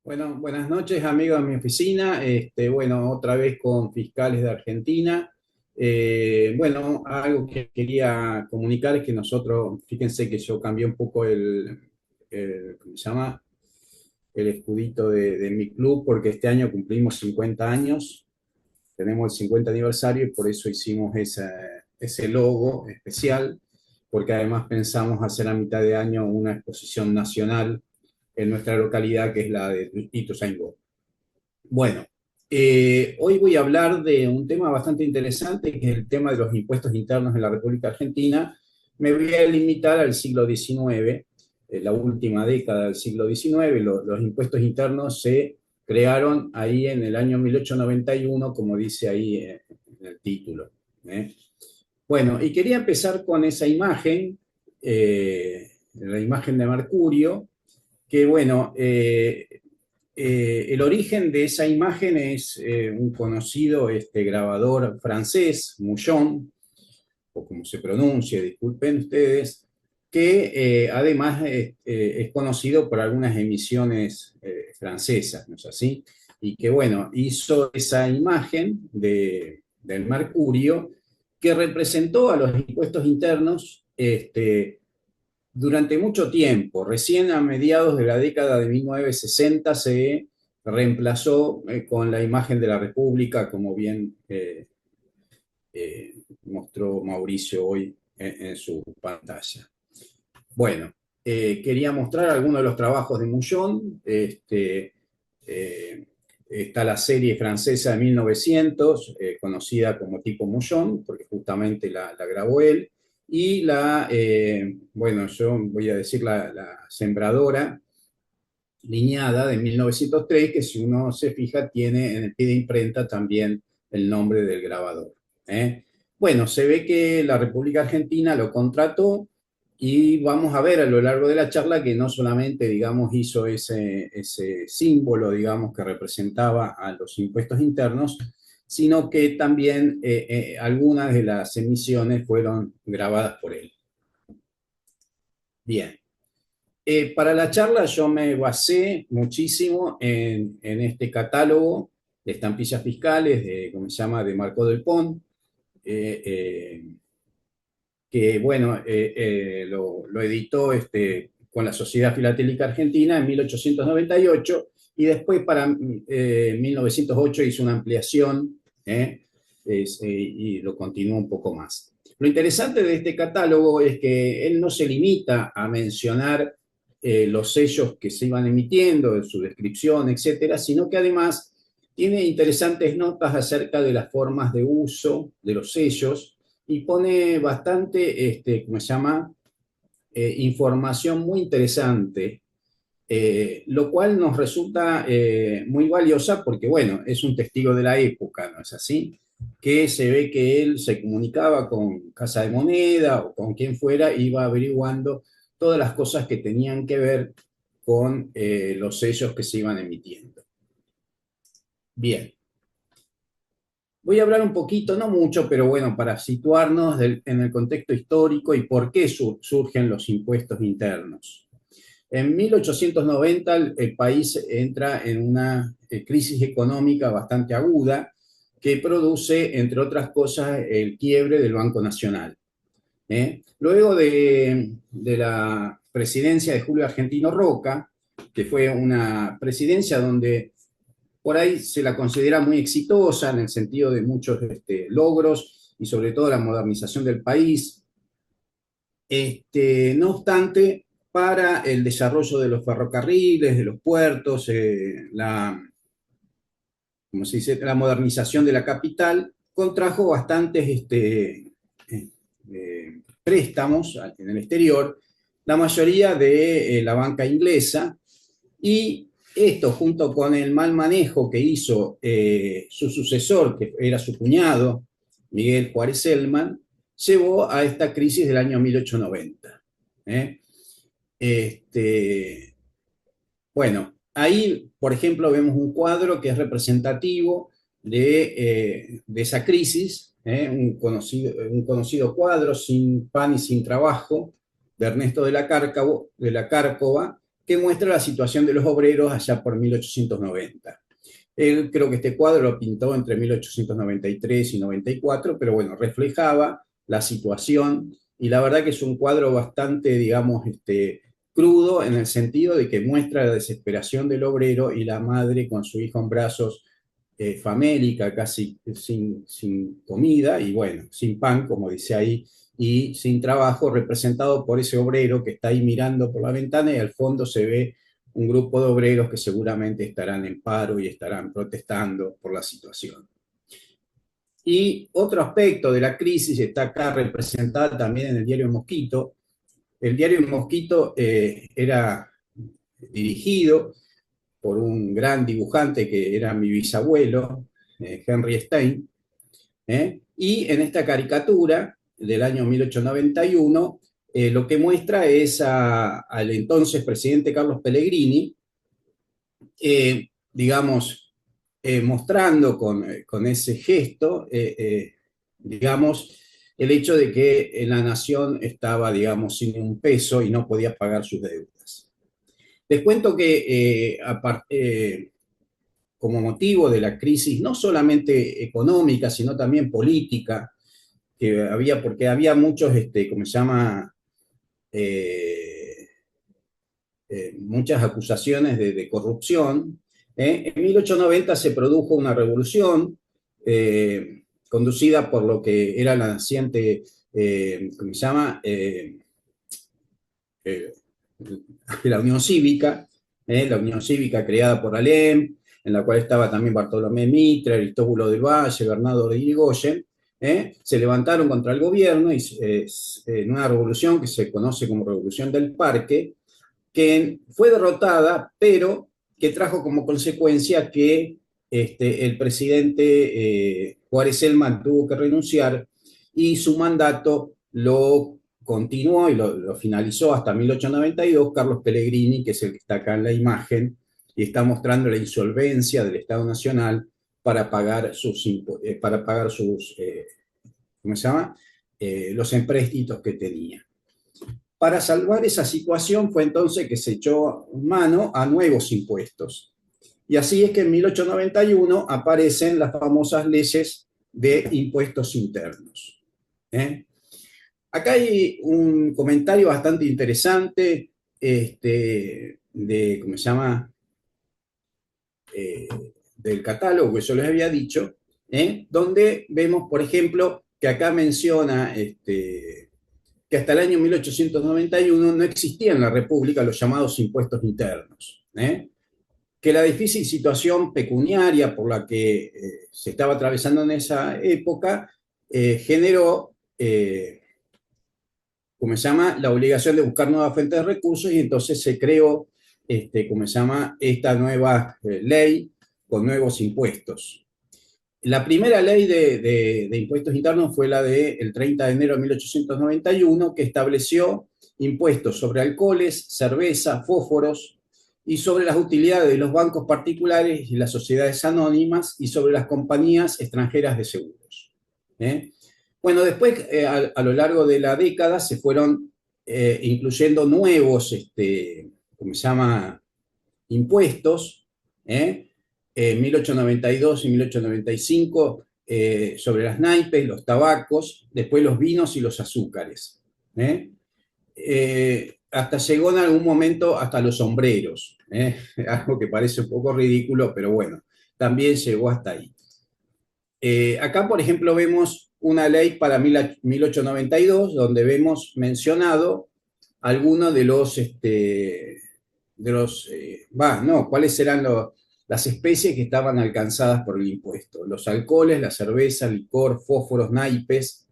Bueno, buenas noches, amigos de mi oficina. Bueno, otra vez con fiscales de Argentina. Bueno, algo que quería comunicar es que nosotros, fíjense que yo cambié un poco ¿cómo se llama? El escudito de mi club, porque este año cumplimos 50 años, tenemos el 50 aniversario y por eso hicimos ese logo especial, porque además pensamos hacer a mitad de año una exposición nacional en nuestra localidad, que es la de Ituzaingó. Bueno, hoy voy a hablar de un tema bastante interesante, que es el tema de los impuestos internos en la República Argentina. Me voy a limitar al siglo XIX, la última década del siglo XIX. Los impuestos internos se crearon ahí en el año 1891, como dice ahí en el título. ¿eh? Bueno, y quería empezar con esa imagen, la imagen de Mercurio, que bueno, el origen de esa imagen es un conocido grabador francés, Moujon, o como se pronuncie, disculpen ustedes, que además es conocido por algunas emisiones francesas, ¿no es así? Y que bueno, hizo esa imagen del Mercurio que representó a los impuestos internos durante mucho tiempo. Recién a mediados de la década de 1960 se reemplazó con la imagen de la República, como bien mostró Mauricio hoy en su pantalla. Bueno, quería mostrar algunos de los trabajos de Moujon. Está la serie francesa de 1900, conocida como Tipo Moujon, porque justamente la grabó él. Y bueno, yo voy a decir la Sembradora lineada de 1903, que si uno se fija tiene en el pie de imprenta también el nombre del grabador. ¿eh? Bueno, se ve que la República Argentina lo contrató y vamos a ver a lo largo de la charla que no solamente, digamos, hizo ese símbolo, digamos, que representaba a los impuestos internos, sino que también algunas de las emisiones fueron grabadas por él. Bien. Para la charla yo me basé muchísimo en este catálogo de estampillas fiscales, ¿cómo se llama?, de Marco del Pont, eh, eh, que bueno, lo editó con la Sociedad Filatélica Argentina en 1898 y después para 1908 hizo una ampliación y lo continuó un poco más. Lo interesante de este catálogo es que él no se limita a mencionar los sellos que se iban emitiendo, su descripción, etcétera, sino que además tiene interesantes notas acerca de las formas de uso de los sellos y pone bastante, ¿cómo se llama? Información muy interesante, lo cual nos resulta muy valiosa porque, bueno, es un testigo de la época, ¿no es así? Que se ve que él se comunicaba con Casa de Moneda o con quien fuera, iba averiguando todas las cosas que tenían que ver con los sellos que se iban emitiendo. Bien. Voy a hablar un poquito, no mucho, pero bueno, para situarnos en el contexto histórico y por qué surgen los impuestos internos. En 1890 el país entra en una crisis económica bastante aguda que produce, entre otras cosas, el quiebre del Banco Nacional. Luego de la presidencia de Julio Argentino Roca, que fue una presidencia donde por ahí se la considera muy exitosa en el sentido de muchos logros y sobre todo la modernización del país. No obstante, para el desarrollo de los ferrocarriles, de los puertos, como se dice, la modernización de la capital, contrajo bastantes préstamos en el exterior, la mayoría de la banca inglesa, y esto, junto con el mal manejo que hizo su sucesor, que era su cuñado, Miguel Juárez Selman, llevó a esta crisis del año 1890. ¿eh? Este, bueno, ahí, por ejemplo, vemos un cuadro que es representativo de esa crisis, un conocido cuadro, Sin pan y sin trabajo, de Ernesto de la Cárcova, que muestra la situación de los obreros allá por 1890. Él creo que este cuadro lo pintó entre 1893 y 94, pero bueno, reflejaba la situación y la verdad que es un cuadro bastante, digamos, crudo en el sentido de que muestra la desesperación del obrero y la madre con su hijo en brazos, famélica, casi sin comida y bueno, sin pan, como dice ahí, y sin trabajo, representado por ese obrero que está ahí mirando por la ventana y al fondo se ve un grupo de obreros que seguramente estarán en paro y estarán protestando por la situación. Y otro aspecto de la crisis está acá representada también en el diario Mosquito. El diario Mosquito era dirigido por un gran dibujante que era mi bisabuelo, Henry Stein, y en esta caricatura del año 1891, lo que muestra es al entonces presidente Carlos Pellegrini, digamos, mostrando con ese gesto, digamos, el hecho de que la nación estaba, digamos, sin un peso y no podía pagar sus deudas. Les cuento que como motivo de la crisis, no solamente económica, sino también política, que había, porque había muchos, ¿cómo se llama? Muchas acusaciones de corrupción. En 1890 se produjo una revolución conducida por lo que era la naciente, ¿cómo se llama? Eh, la la Unión Cívica creada por Alem, en la cual estaba también Bartolomé Mitre, Aristóbulo del Valle, Bernardo de Irigoyen. Se levantaron contra el gobierno y en una revolución que se conoce como Revolución del Parque, que fue derrotada, pero que trajo como consecuencia que el presidente Juárez Celman tuvo que renunciar y su mandato lo continuó y lo finalizó hasta 1892 Carlos Pellegrini, que es el que está acá en la imagen, y está mostrando la insolvencia del Estado Nacional para pagar ¿cómo se llama? Los empréstitos que tenía. Para salvar esa situación fue entonces que se echó mano a nuevos impuestos. Y así es que en 1891 aparecen las famosas leyes de impuestos internos. Acá hay un comentario bastante interesante ¿cómo se llama? Eh, del catálogo que yo les había dicho, donde vemos, por ejemplo, que acá menciona que hasta el año 1891 no existían en la República los llamados impuestos internos, que la difícil situación pecuniaria por la que se estaba atravesando en esa época generó, como se llama, la obligación de buscar nuevas fuentes de recursos y entonces se creó, como se llama, esta nueva ley con nuevos impuestos. La primera ley de impuestos internos fue la del 30 de enero de 1891, que estableció impuestos sobre alcoholes, cerveza, fósforos y sobre las utilidades de los bancos particulares y las sociedades anónimas y sobre las compañías extranjeras de seguros. Bueno, después, a lo largo de la década, se fueron incluyendo nuevos, ¿cómo se llama?, impuestos, en 1892 y 1895 sobre las naipes, los tabacos, después los vinos y los azúcares. Hasta llegó en algún momento hasta los sombreros, algo que parece un poco ridículo, pero bueno, también llegó hasta ahí. Acá, por ejemplo, vemos una ley para 1892, donde vemos mencionado algunos de los, cuáles eran las especies que estaban alcanzadas por el impuesto. Los alcoholes, la cerveza, el licor, fósforos, naipes.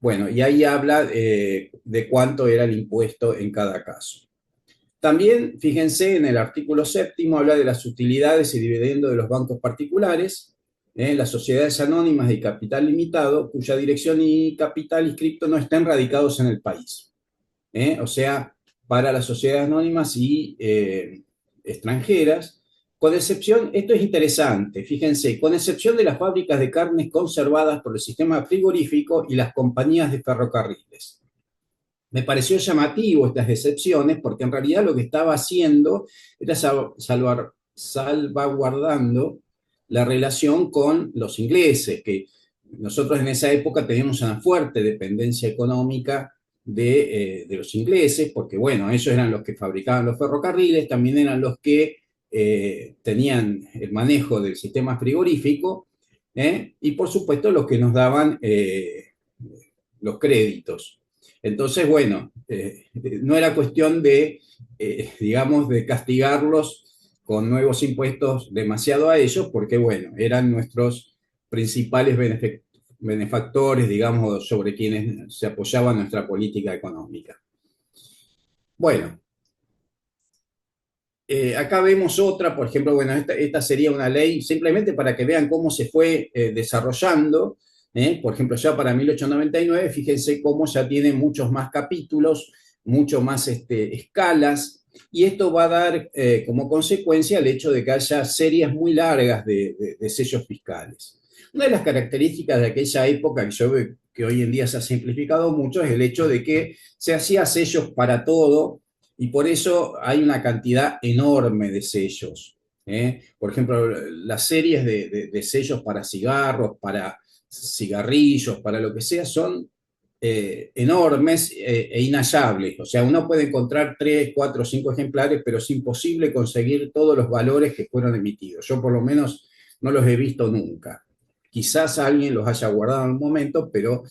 Bueno, y ahí habla de cuánto era el impuesto en cada caso. También, fíjense, en el artículo 7º habla de las utilidades y dividendos de los bancos particulares, las sociedades anónimas de capital limitado, cuya dirección y capital inscripto no estén radicados en el país. O sea, para las sociedades anónimas y extranjeras, con excepción, esto es interesante, fíjense, con excepción de las fábricas de carnes conservadas por el sistema frigorífico y las compañías de ferrocarriles. Me pareció llamativo estas excepciones porque en realidad lo que estaba haciendo era salvaguardando la relación con los ingleses, que nosotros en esa época teníamos una fuerte dependencia económica de los ingleses, porque bueno, ellos eran los que fabricaban los ferrocarriles, también eran los que tenían el manejo del sistema frigorífico, y por supuesto los que nos daban los créditos. Entonces, bueno, no era cuestión digamos, de castigarlos con nuevos impuestos demasiado a ellos, porque, bueno, eran nuestros principales benefactores, digamos, sobre quienes se apoyaba nuestra política económica. Bueno, acá vemos otra, por ejemplo, bueno, esta sería una ley simplemente para que vean cómo se fue desarrollando. Por ejemplo, ya para 1899, fíjense cómo ya tiene muchos más capítulos, mucho más escalas, y esto va a dar como consecuencia el hecho de que haya series muy largas de sellos fiscales. Una de las características de aquella época, que yo veo que hoy en día se ha simplificado mucho, es el hecho de que se hacía sellos para todo, y por eso hay una cantidad enorme de sellos. Por ejemplo, las series de sellos para cigarros, para cigarrillos, para lo que sea, son enormes e inhallables. O sea, uno puede encontrar 3, 4, 5 ejemplares, pero es imposible conseguir todos los valores que fueron emitidos. Yo por lo menos no los he visto nunca. Quizás alguien los haya guardado en un momento, pero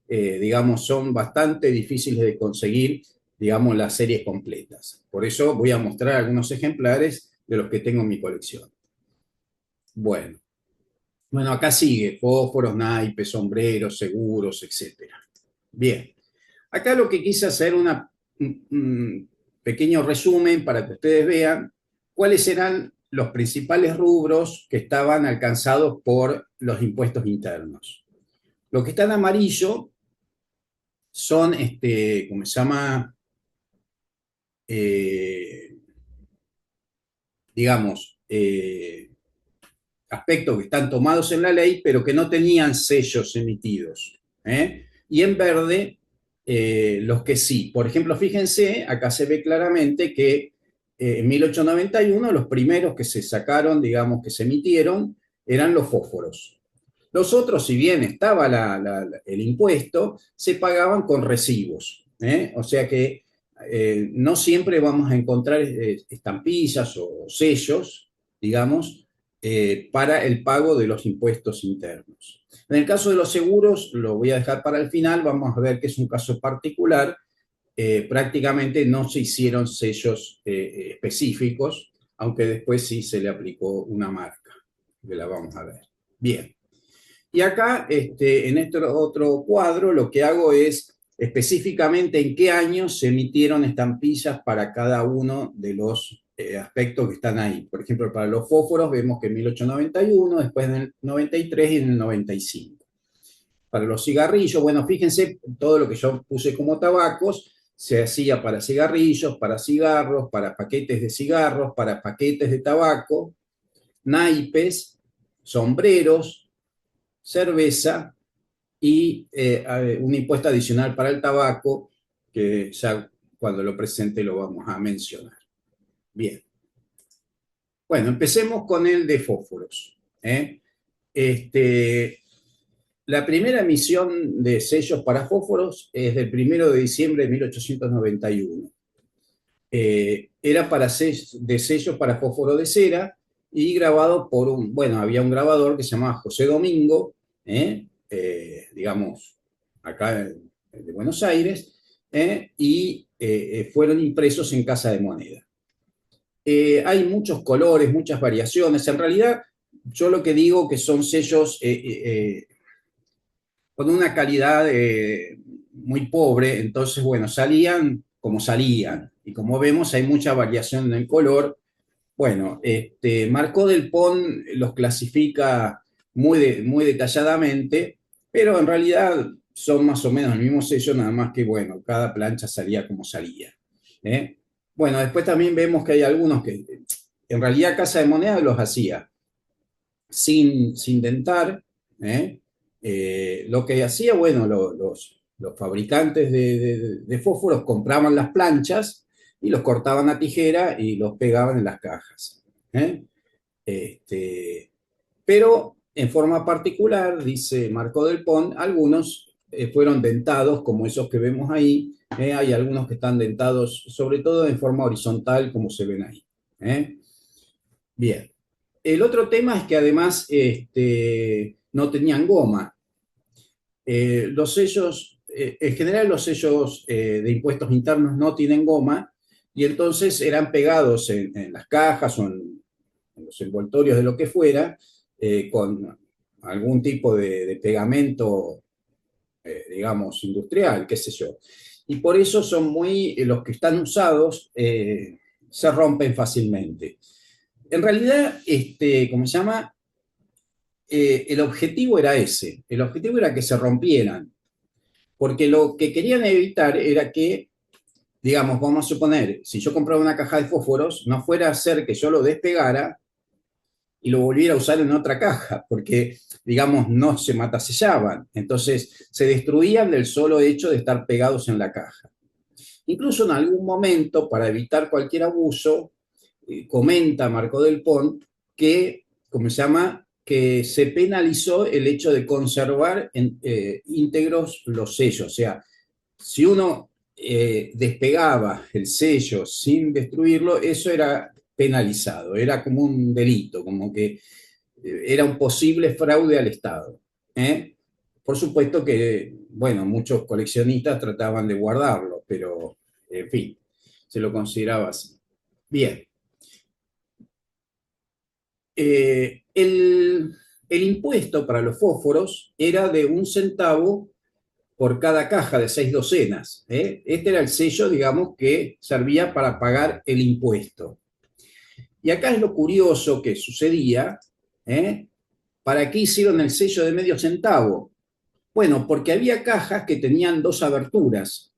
digamos, son bastante difíciles de conseguir, digamos, las series completas. Por eso voy a mostrar algunos ejemplares de los que tengo en mi colección. Bueno, bueno, acá sigue, fósforos, naipes, sombreros, seguros, etcétera. Bien, acá lo que quise hacer un pequeño resumen para que ustedes vean cuáles eran los principales rubros que estaban alcanzados por los impuestos internos. Lo que está en amarillo son, ¿cómo se llama? Eh, digamos, aspectos que están tomados en la ley, pero que no tenían sellos emitidos. Y en verde, los que sí. Por ejemplo, fíjense, acá se ve claramente que en 1891 los primeros que se sacaron, digamos, que se emitieron, eran los fósforos. Los otros, si bien estaba el impuesto, se pagaban con recibos. O sea que no siempre vamos a encontrar estampillas o sellos, digamos, para el pago de los impuestos internos. En el caso de los seguros, lo voy a dejar para el final, vamos a ver que es un caso particular. Prácticamente no se hicieron sellos específicos, aunque después sí se le aplicó una marca, que la vamos a ver. Bien. Y acá, en este otro cuadro, lo que hago es específicamente en qué años se emitieron estampillas para cada uno de los aspectos que están ahí. Por ejemplo, para los fósforos vemos que en 1891, después en el 93 y en el 95. Para los cigarrillos, bueno, fíjense, todo lo que yo puse como tabacos se hacía para cigarrillos, para cigarros, para paquetes de cigarros, para paquetes de tabaco, naipes, sombreros, cerveza y un impuesto adicional para el tabaco, que ya cuando lo presente lo vamos a mencionar. Bien. Bueno, empecemos con el de fósforos. La primera emisión de sellos para fósforos es del 1 de diciembre de 1891. Era de sellos para fósforo de cera y grabado por había un grabador que se llamaba José Domingo, digamos, acá de Buenos Aires, y fueron impresos en Casa de Moneda. Hay muchos colores, muchas variaciones. En realidad, yo lo que digo que son sellos con una calidad muy pobre, entonces, bueno, salían como salían. Y como vemos, hay mucha variación en el color. Bueno, Marcó del Pont los clasifica muy detalladamente, pero en realidad son más o menos el mismo sello, nada más que, bueno, cada plancha salía como salía. Bueno, después también vemos que hay algunos que en realidad Casa de Moneda los hacía sin dentar. Lo que hacía, bueno, los fabricantes de fósforos compraban las planchas y los cortaban a tijera y los pegaban en las cajas. ¿Eh? Este, pero en forma particular, dice Marco del Pont, algunos fueron dentados, como esos que vemos ahí. Hay algunos que están dentados, sobre todo en forma horizontal, como se ven ahí. ¿Eh? Bien. El otro tema es que además no tenían goma. Los sellos, en general los sellos de impuestos internos no tienen goma y entonces eran pegados en las cajas o en los envoltorios de lo que fuera, con algún tipo de pegamento, digamos, industrial, qué sé yo. Y por eso son los que están usados se rompen fácilmente. En realidad, ¿cómo se llama? El objetivo era ese, el objetivo era que se rompieran, porque lo que querían evitar era que, digamos, vamos a suponer, si yo compraba una caja de fósforos, no fuera a ser que yo lo despegara y lo volviera a usar en otra caja, porque, digamos, no se matasellaban, entonces se destruían del solo hecho de estar pegados en la caja. Incluso en algún momento, para evitar cualquier abuso, comenta Marco del Pont que, ¿cómo se llama?, que se penalizó el hecho de conservar íntegros los sellos. O sea, si uno despegaba el sello sin destruirlo, eso era penalizado, era como un delito, como que era un posible fraude al Estado. ¿Eh? Por supuesto que, bueno, muchos coleccionistas trataban de guardarlo, pero, en fin, se lo consideraba así. Bien. El impuesto para los fósforos era de 1 centavo por cada caja de 6 docenas. ¿Eh? Este era el sello, digamos, que servía para pagar el impuesto. Y acá es lo curioso que sucedía. ¿Eh? ¿Para qué hicieron el sello de medio centavo? Bueno, porque había cajas que tenían 2 aberturas.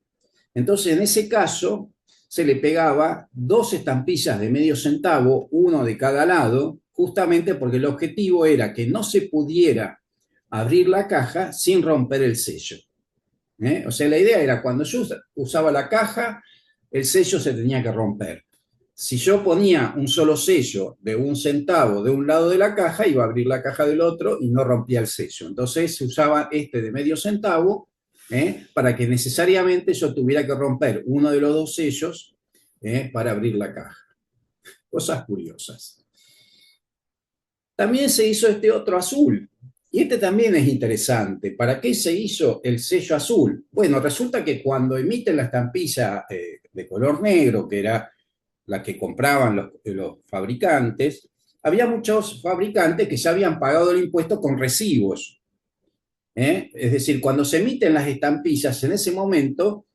Entonces, en ese caso, se le pegaba 2 estampillas de medio centavo, uno de cada lado, justamente porque el objetivo era que no se pudiera abrir la caja sin romper el sello. O sea, la idea era cuando yo usaba la caja, el sello se tenía que romper. Si yo ponía un solo sello de 1 centavo de un lado de la caja, iba a abrir la caja del otro y no rompía el sello. Entonces se usaba este de medio centavo para que necesariamente yo tuviera que romper uno de los 2 sellos para abrir la caja. Cosas curiosas. También se hizo este otro azul, y este también es interesante. ¿Para qué se hizo el sello azul? Bueno, resulta que cuando emiten la estampilla de color negro, que era la que compraban los fabricantes, había muchos fabricantes que ya habían pagado el impuesto con recibos. Es decir, cuando se emiten las estampillas, en ese momento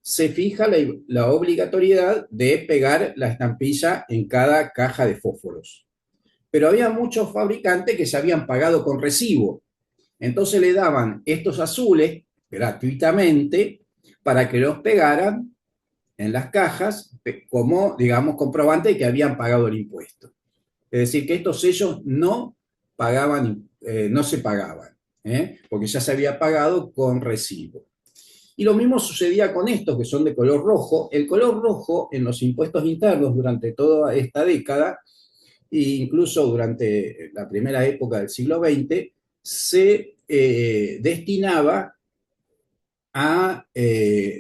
se fija la obligatoriedad de pegar la estampilla en cada caja de fósforos. Pero había muchos fabricantes que se habían pagado con recibo. Entonces le daban estos azules gratuitamente para que los pegaran en las cajas como, digamos, comprobante de que habían pagado el impuesto. Es decir, que estos sellos no pagaban, no se pagaban, porque ya se había pagado con recibo. Y lo mismo sucedía con estos que son de color rojo. El color rojo en los impuestos internos durante toda esta década, e incluso durante la primera época del siglo XX, se destinaba a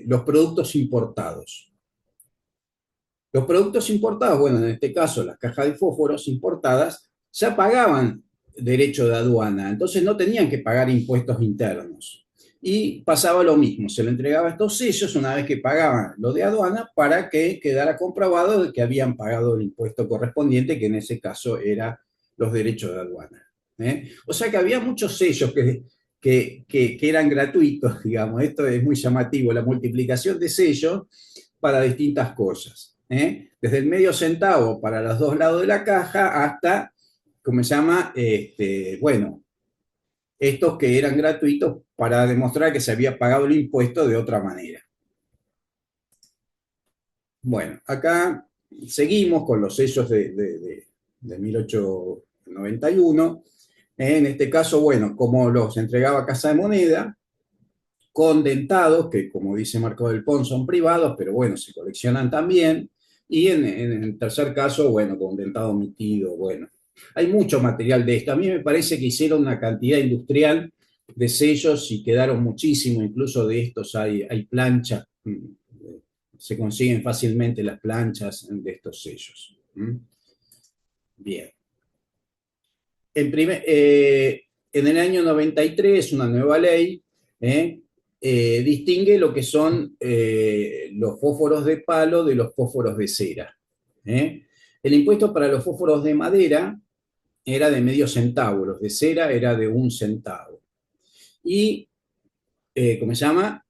los productos importados. Los productos importados, bueno, en este caso las cajas de fósforos importadas, ya pagaban derecho de aduana, entonces no tenían que pagar impuestos internos. Y pasaba lo mismo, se le entregaba estos sellos una vez que pagaban lo de aduana para que quedara comprobado de que habían pagado el impuesto correspondiente, que en ese caso era los derechos de aduana. O sea que había muchos sellos que eran gratuitos, digamos, esto es muy llamativo, la multiplicación de sellos para distintas cosas. Desde el medio centavo para los dos lados de la caja hasta, ¿cómo se llama? Bueno, estos que eran gratuitos para demostrar que se había pagado el impuesto de otra manera. Bueno, acá seguimos con los sellos de 1891. En este caso, bueno, como los entregaba Casa de Moneda, con dentados, que como dice Marco del Pon son privados, pero bueno, se coleccionan también. Y en el tercer caso, bueno, con dentado omitido, bueno. Hay mucho material de esto. A mí me parece que hicieron una cantidad industrial de sellos y quedaron muchísimo, incluso de estos hay planchas, se consiguen fácilmente las planchas de estos sellos. Bien. En el año 93, una nueva ley ¿eh? Distingue lo que son los fósforos de palo de los fósforos de cera. El impuesto para los fósforos de madera era de medio centavo, los de cera era de 1 centavo. Y, ¿cómo se llama?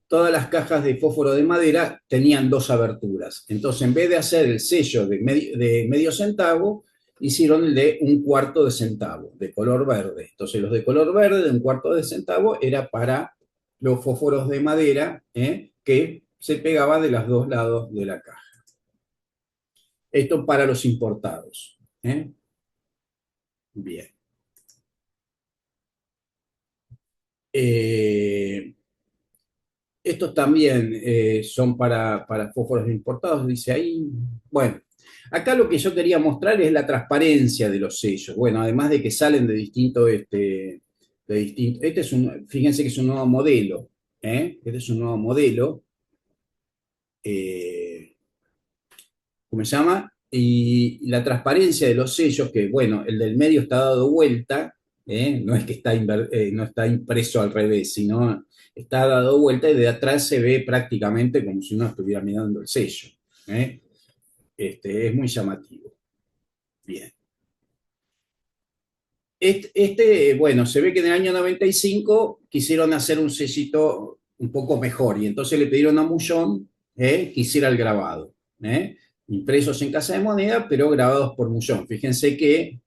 Todas las cajas de fósforo de madera tenían 2 aberturas. Entonces, en vez de hacer el sello de medio centavo, hicieron el de 1/4 de centavo, de color verde. Entonces, los de color verde de 1/4 de centavo era para los fósforos de madera que se pegaban de los 2 lados de la caja. Esto para los importados. Bien. Estos también son para fósforos importados, dice ahí. Bueno, acá lo que yo quería mostrar es la transparencia de los sellos. Bueno, además de que salen de distinto, fíjense que es un nuevo modelo. Este es un nuevo modelo. ¿Cómo se llama? Y la transparencia de los sellos, que bueno, el del medio está dado vuelta, no es que no está impreso al revés, sino está dado vuelta y de atrás se ve prácticamente como si uno estuviera mirando el sello. Es muy llamativo. Bien. Bueno, se ve que en el año 95 quisieron hacer un sellito un poco mejor y entonces le pidieron a Mullón que hiciera el grabado. Impresos en Casa de Moneda, pero grabados por Mullón. Fíjense que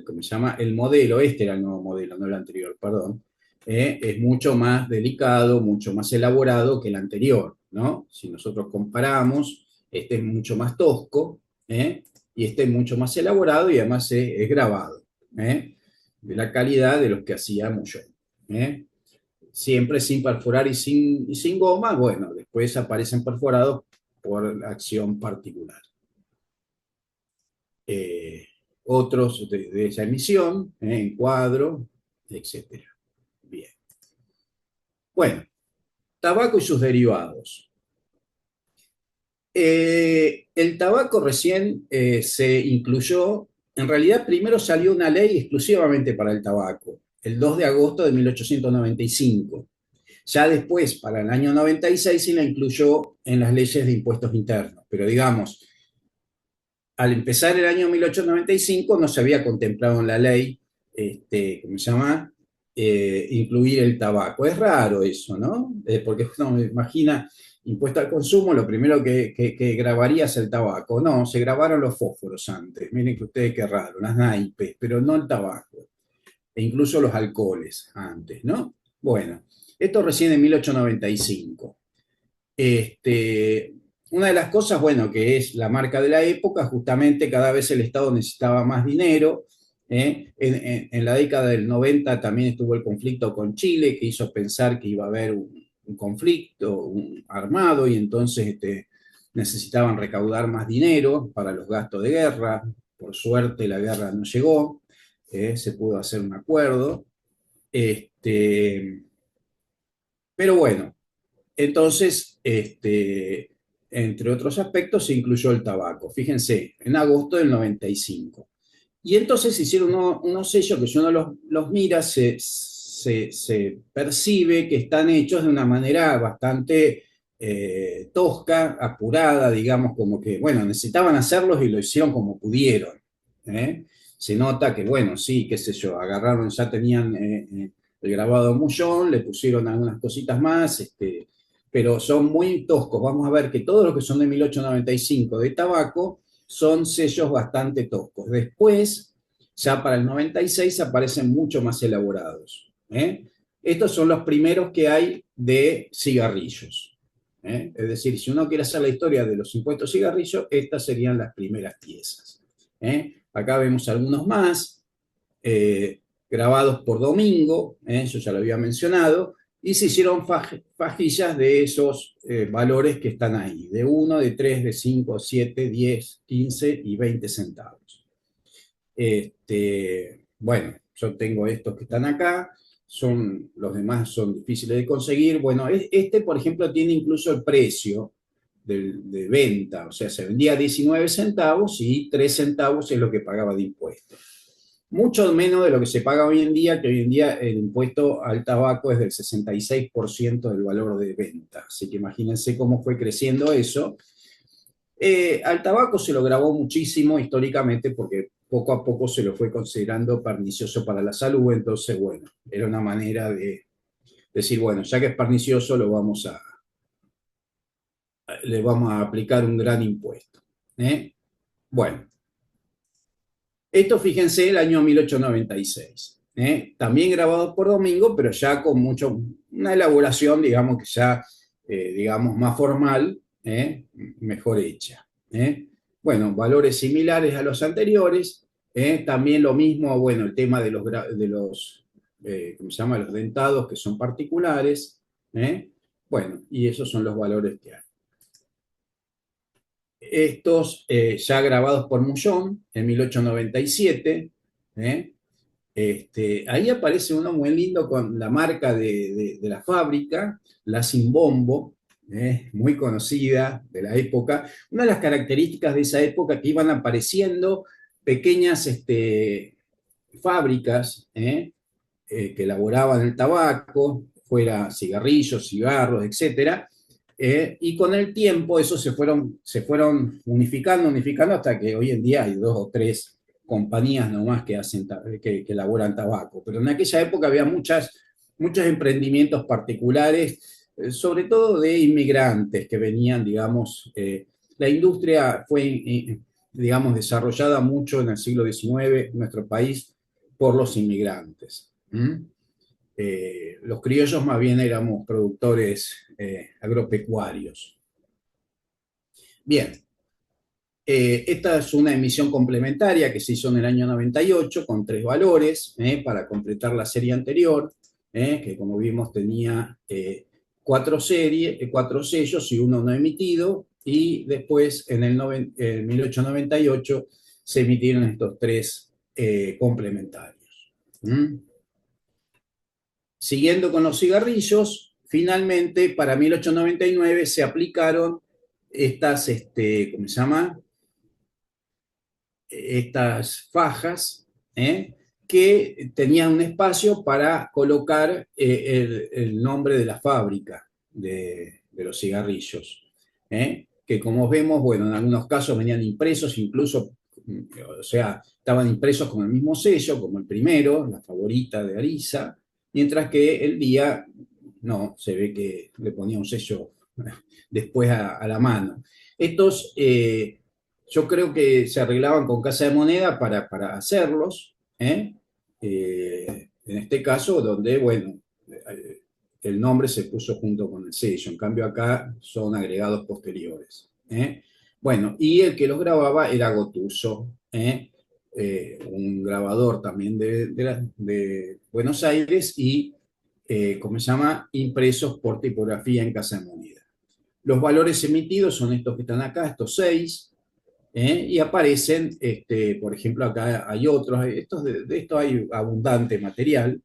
¿cómo se llama? El modelo, este era el nuevo modelo, no el anterior, perdón, es mucho más delicado, mucho más elaborado que el anterior, ¿no? Si nosotros comparamos, este es mucho más tosco, y este es mucho más elaborado y además es grabado, de la calidad de los que hacía Mullón. Siempre sin perforar y sin goma, bueno, después aparecen perforados por acción particular. Otros de esa emisión, encuadro, etc. Bien. Bueno, tabaco y sus derivados. El tabaco recién se incluyó, en realidad primero salió una ley exclusivamente para el tabaco, el 2 de agosto de 1895. Ya después, para el año 96, se la incluyó en las leyes de impuestos internos, pero digamos, al empezar el año 1895 no se había contemplado en la ley, ¿cómo se llama? Incluir el tabaco. Es raro eso, ¿no? Porque uno me imagina impuesto al consumo, lo primero que grabaría es el tabaco. No, se grabaron los fósforos antes. Miren que ustedes qué raro, las naipes, pero no el tabaco. E incluso los alcoholes antes, ¿no? Bueno, esto recién en 1895. Una de las cosas, bueno, que es la marca de la época, justamente cada vez el Estado necesitaba más dinero. En la década del 90 también estuvo el conflicto con Chile, que hizo pensar que iba a haber un conflicto armado y entonces necesitaban recaudar más dinero para los gastos de guerra. Por suerte la guerra no llegó, se pudo hacer un acuerdo. Pero bueno, entonces, entre otros aspectos, se incluyó el tabaco. Fíjense, en agosto del 95. Y entonces hicieron unos sellos que si uno los mira, se percibe que están hechos de una manera bastante tosca, apurada, digamos, como que, bueno, necesitaban hacerlos y lo hicieron como pudieron. Se nota que, bueno, sí, qué sé yo, agarraron, ya tenían el grabado Mullón, le pusieron algunas cositas más, pero son muy toscos. Vamos a ver que todos los que son de 1895 de tabaco son sellos bastante toscos. Después, ya para el 96, aparecen mucho más elaborados. Estos son los primeros que hay de cigarrillos. Es decir, si uno quiere hacer la historia de los impuestos cigarrillos, estas serían las primeras piezas. Acá vemos algunos más. grabados por domingo, eso ya lo había mencionado, y se hicieron fajillas de esos valores que están ahí, de 1, de 3, de 5, 7, 10, 15 y 20 centavos. Bueno, yo tengo estos que están acá, los demás son difíciles de conseguir. Bueno, este, por ejemplo, tiene incluso el precio de venta, o sea, se vendía a 19 centavos y 3 centavos es lo que pagaba de impuesto. Mucho menos de lo que se paga hoy en día, que hoy en día el impuesto al tabaco es del 66% del valor de venta. Así que imagínense cómo fue creciendo eso. Al tabaco se lo grabó muchísimo históricamente porque poco a poco se lo fue considerando pernicioso para la salud, entonces, bueno, era una manera de decir, bueno, ya que es pernicioso, le vamos a aplicar un gran impuesto. Bueno, esto fíjense el año 1896. También grabado por Domingo, pero ya con una elaboración, digamos que ya, digamos, más formal, mejor hecha. Bueno, valores similares a los anteriores. También lo mismo, bueno, el tema ¿cómo se llama? Los dentados que son particulares. Bueno, y esos son los valores que hay. Estos ya grabados por Mullón en 1897. Ahí aparece uno muy lindo con la marca de la fábrica, la Simbombo, muy conocida de la época. Una de las características de esa época que iban apareciendo pequeñas fábricas que elaboraban el tabaco, fuera cigarrillos, cigarros, etcétera, y con el tiempo eso se fueron unificando hasta que hoy en día hay 2 o 3 compañías nomás que elaboran tabaco. Pero en aquella época había muchos emprendimientos particulares, sobre todo de inmigrantes que venían, digamos, la industria fue, digamos, desarrollada mucho en el siglo XIX en nuestro país por los inmigrantes. Los criollos más bien éramos productores agropecuarios. Bien, esta es una emisión complementaria que se hizo en el año 98 con 3 valores para completar la serie anterior, que como vimos tenía 4 sellos y uno no emitido, y después en el 1898 se emitieron estos 3 complementarios. Siguiendo con los cigarrillos, finalmente para 1899 se aplicaron estas, ¿cómo se llama? Estas fajas, que tenían un espacio para colocar el nombre de la fábrica de los cigarrillos, que como vemos, bueno, en algunos casos venían impresos, incluso, o sea, estaban impresos con el mismo sello, como el primero, la favorita de Arisa, mientras que el día, no, se ve que le ponía un sello después a la mano. Estos, yo creo que se arreglaban con Casa de Moneda para hacerlos, en este caso, donde, bueno, el nombre se puso junto con el sello, en cambio acá son agregados posteriores. Bueno, y el que los grababa era Gotuso, un grabador también de Buenos Aires y, ¿cómo se llama? Impresos por tipografía en Casa de Moneda. Los valores emitidos son estos que están acá, estos 6, y aparecen, por ejemplo, acá hay otros, de esto hay abundante material.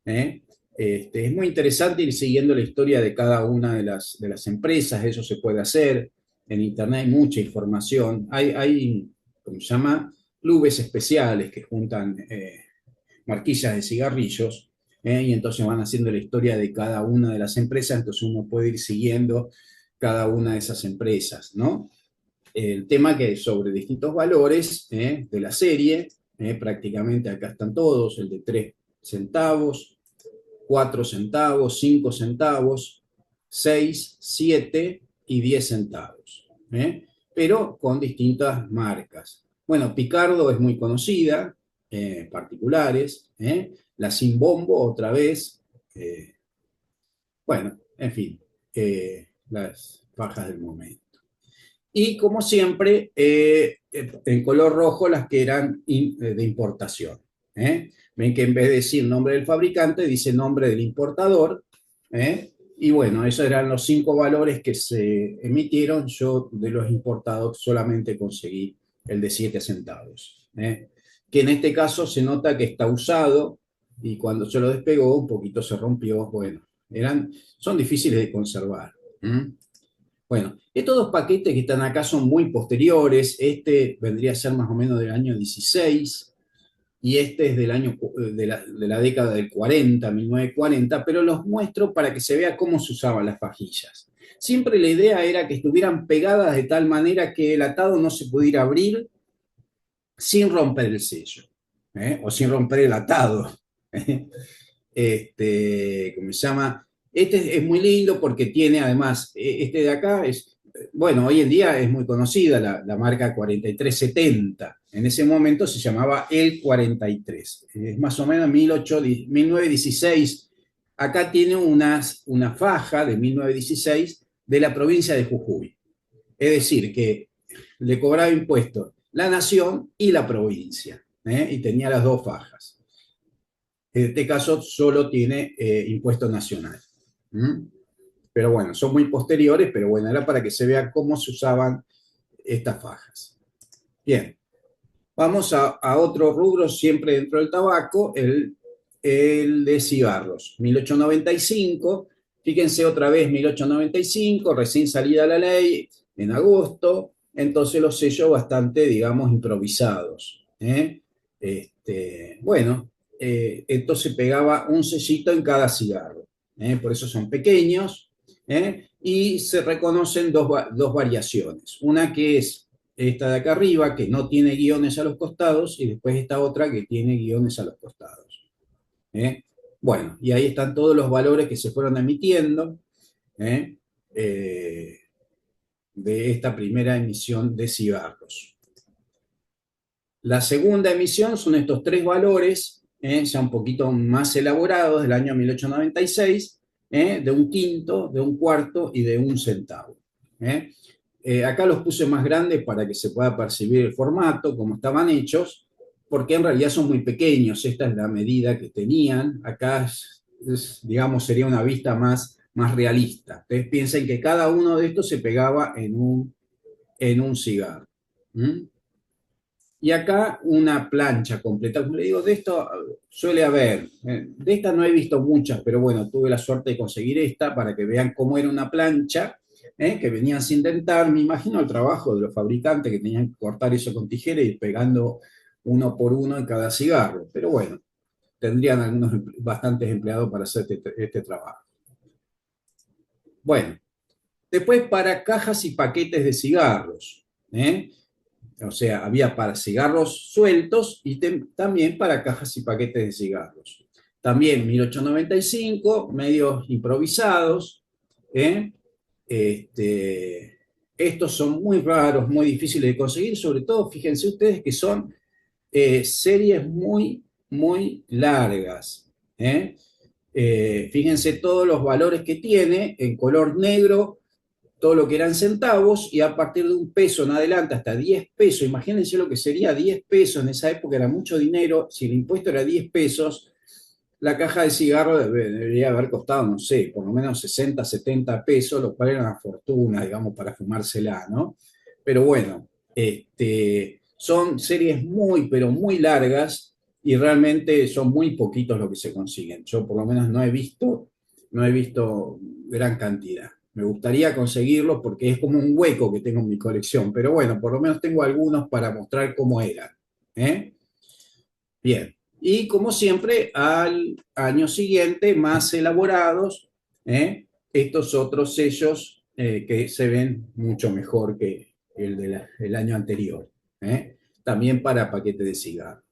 ¿eh? Es muy interesante ir siguiendo la historia de cada una de las empresas, eso se puede hacer. En Internet hay mucha información. Hay ¿cómo se llama? Clubes especiales que juntan marquillas de cigarrillos, y entonces van haciendo la historia de cada una de las empresas, entonces uno puede ir siguiendo cada una de esas empresas, ¿no? El tema que es sobre distintos valores de la serie, prácticamente acá están todos, el de 3 centavos, 4 centavos, 5 centavos, 6, 7 y 10 centavos, pero con distintas marcas. Bueno, Picardo es muy conocida, particulares, la Simbombo otra vez, bueno, en fin, las fajas del momento. Y como siempre, en color rojo las que eran de importación. Ven que en vez de decir nombre del fabricante, dice nombre del importador. Y bueno, esos eran los 5 valores que se emitieron. Yo de los importados solamente conseguí el de 7 centavos. Que en este caso se nota que está usado y cuando se lo despegó un poquito se rompió. Bueno, son difíciles de conservar. Bueno, estos dos paquetes que están acá son muy posteriores. Este vendría a ser más o menos del año 16 y este es del año de la década del 40, 1940, pero los muestro para que se vea cómo se usaban las vajillas. Siempre la idea era que estuvieran pegadas de tal manera que el atado no se pudiera abrir sin romper el sello, o sin romper el atado. ¿Cómo se llama? Este es muy lindo porque tiene además, este de acá es, bueno, hoy en día es muy conocida la marca 4370. En ese momento se llamaba el 43. Es más o menos 1916. Acá tiene una faja de 1916 de la provincia de Jujuy. Es decir, que le cobraba impuestos la nación y la provincia, y tenía las dos fajas. En este caso solo tiene impuesto nacional. Pero bueno, son muy posteriores, pero bueno, era para que se vea cómo se usaban estas fajas. Bien, vamos a otro rubro, siempre dentro del tabaco, el de cigarros. 1895, fíjense otra vez, 1895, recién salida la ley, en agosto, entonces los sellos bastante, digamos, improvisados. Bueno, entonces pegaba un sellito en cada cigarro. Por eso son pequeños, y se reconocen dos variaciones. Una que es esta de acá arriba, que no tiene guiones a los costados, y después esta otra que tiene guiones a los costados. Bueno, y ahí están todos los valores que se fueron emitiendo de esta primera emisión de cigarros. La segunda emisión son estos 3 valores, ya un poquito más elaborados, del año 1896, de un quinto, de un cuarto y de un centavo. Acá los puse más grandes para que se pueda percibir el formato, como estaban hechos, porque en realidad son muy pequeños. Esta es la medida que tenían. Acá, digamos, sería una vista más realista. Ustedes piensen que cada uno de estos se pegaba en un cigarro. Y acá una plancha completa. Como le digo, de esto suele haber. De esta no he visto muchas, pero bueno, tuve la suerte de conseguir esta para que vean cómo era una plancha, que venían sin dentar. Me imagino el trabajo de los fabricantes que tenían que cortar eso con tijera y ir pegando uno por uno en cada cigarro. Pero bueno, tendrían bastantes empleados para hacer este trabajo. Bueno, después para cajas y paquetes de cigarros. O sea, había para cigarros sueltos y también para cajas y paquetes de cigarros. También 1895, medios improvisados. Estos son muy raros, muy difíciles de conseguir, sobre todo, fíjense ustedes que son series muy, muy largas. Fíjense todos los valores que tiene en color negro, todo lo que eran centavos, y a partir de un peso en adelante hasta 10 pesos, imagínense lo que sería 10 pesos, en esa época era mucho dinero. Si el impuesto era 10 pesos, la caja de cigarro debería haber costado, no sé, por lo menos 60, 70 pesos, lo cual era una fortuna, digamos, para fumársela, ¿no? Pero bueno, son series muy, pero muy largas, y realmente son muy poquitos los que se consiguen. Yo por lo menos no he visto gran cantidad. Me gustaría conseguirlos porque es como un hueco que tengo en mi colección, pero bueno, por lo menos tengo algunos para mostrar cómo eran. Bien, y como siempre, al año siguiente, más elaborados, estos otros sellos que se ven mucho mejor que el del año anterior. También para paquete de cigarro.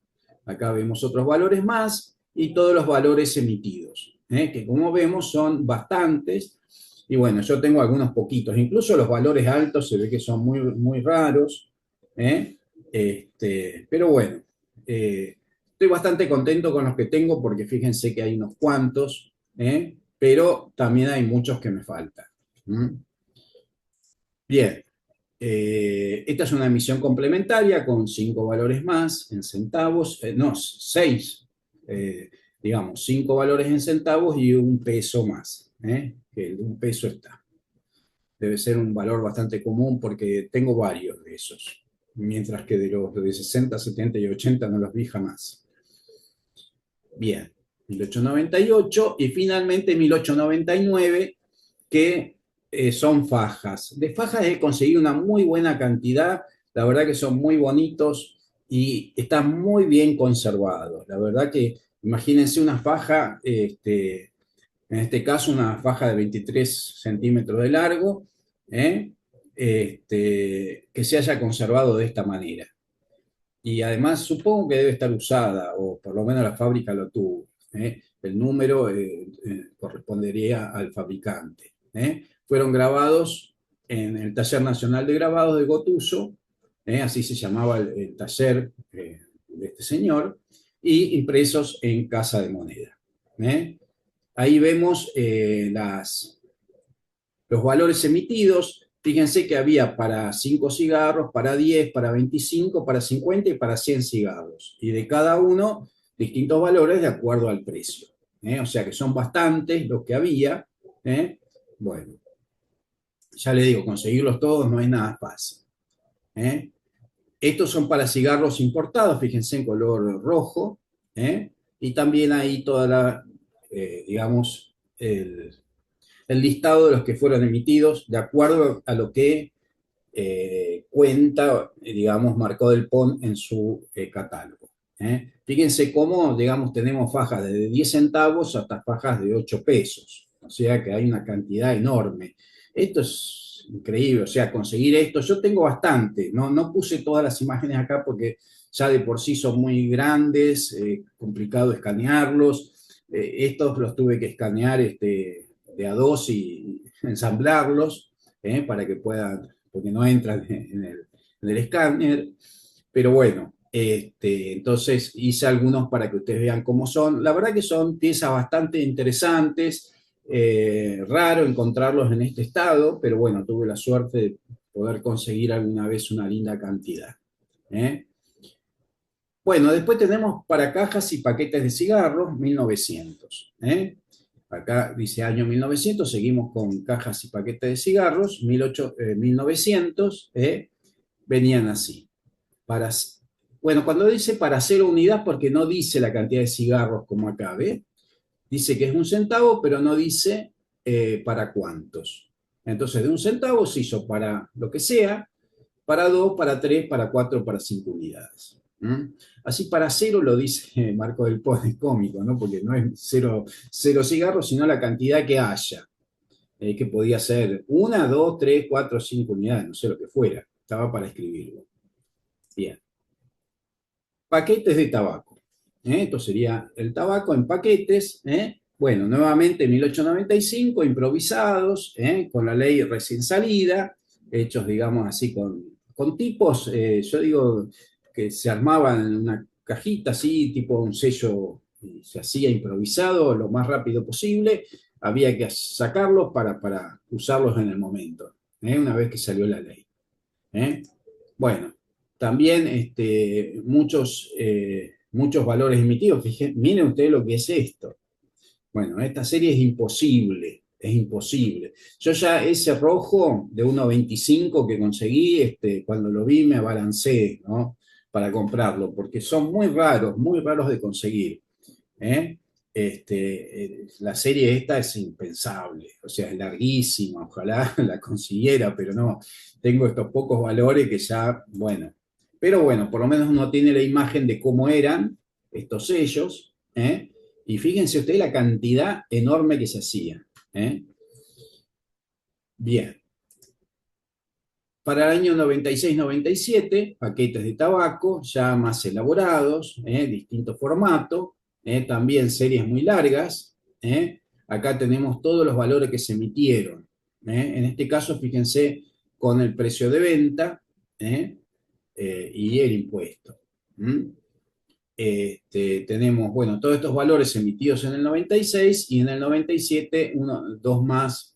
Acá vemos otros valores más y todos los valores emitidos, que como vemos son bastantes. Y bueno, yo tengo algunos poquitos, incluso los valores altos se ve que son muy, muy raros. Pero bueno, estoy bastante contento con los que tengo porque fíjense que hay unos cuantos, pero también hay muchos que me faltan. Bien, Esta es una emisión complementaria con 5 valores más en centavos, no, 6, digamos, 5 valores en centavos y un peso más, que el un peso está. Debe ser un valor bastante común porque tengo varios de esos, mientras que de los de 60, 70 y 80 no los vi jamás. Bien, 1898 y finalmente 1899, que son fajas. De fajas he conseguido una muy buena cantidad, la verdad que son muy bonitos y están muy bien conservados. La verdad que imagínense una faja, en este caso una faja de 23 centímetros de largo, ¿eh? Que se haya conservado de esta manera. Y además supongo que debe estar usada, o por lo menos la fábrica lo tuvo. El número correspondería al fabricante. Fueron grabados en el Taller Nacional de Grabados de Gotuso, así se llamaba el taller de este señor, y impresos en Casa de Moneda. Ahí vemos los valores emitidos. Fíjense que había para 5 cigarros, para 10, para 25, para 50 y para 100 cigarros. Y de cada uno, distintos valores de acuerdo al precio. O sea que son bastantes los que había. Bueno, ya le digo, conseguirlos todos no es nada fácil. Estos son para cigarros importados, fíjense en color rojo. Y también ahí toda la, digamos, el listado de los que fueron emitidos de acuerdo a lo que cuenta, digamos, Marcó del Pon en su catálogo. Fíjense cómo, digamos, tenemos fajas de 10 centavos hasta fajas de 8 pesos. O sea que hay una cantidad enorme. Esto es increíble, o sea, conseguir esto. Yo tengo bastante, no puse todas las imágenes acá porque ya de por sí son muy grandes, complicado escanearlos. Estos los tuve que escanear de a dos y ensamblarlos para que puedan, porque no entran en el escáner, pero bueno, entonces hice algunos para que ustedes vean cómo son. La verdad que son piezas bastante interesantes, raro encontrarlos en este estado, pero bueno, tuve la suerte de poder conseguir alguna vez una linda cantidad. ¿eh? Bueno, después tenemos para cajas y paquetes de cigarros, 1900. Acá dice año 1900, seguimos con cajas y paquetes de cigarros, 1900, venían así. Para, bueno, cuando dice para 0 unidad, porque no dice la cantidad de cigarros como acá, ¿ve? Dice que es 1 centavo, pero no dice para cuántos. Entonces, de 1 centavo se hizo para lo que sea, para 2, para 3, para 4, para 5 unidades. Así para 0 lo dice Marco del Pon, es cómico, ¿no? Porque no es 0 cigarros, sino la cantidad que haya, que podía ser 1, 2, 3, 4, 5 unidades, no sé lo que fuera, estaba para escribirlo. Bien. Paquetes de tabaco. Esto sería el tabaco en paquetes. Bueno, nuevamente 1895, improvisados, con la ley recién salida, hechos, digamos así, con tipos, yo digo que se armaban en una cajita así, tipo un sello, se hacía improvisado lo más rápido posible, había que sacarlos para usarlos en el momento, una vez que salió la ley. Bueno, también muchos valores emitidos. Miren ustedes lo que es esto. Bueno, esta serie es imposible, es imposible. Yo ya ese rojo de 1,25 que conseguí, cuando lo vi me abalancé, ¿no? Para comprarlo, porque son muy raros de conseguir. ¿eh? La serie esta es impensable, o sea, es larguísima, ojalá la consiguiera, pero no, tengo estos pocos valores que ya, bueno, pero bueno, por lo menos uno tiene la imagen de cómo eran estos sellos, y fíjense ustedes la cantidad enorme que se hacía. Bien. Para el año 96-97, paquetes de tabaco ya más elaborados, distinto formato, también series muy largas. Acá tenemos todos los valores que se emitieron. En este caso, fíjense con el precio de venta y el impuesto. Tenemos, bueno, todos estos valores emitidos en el 96 y en el 97, dos más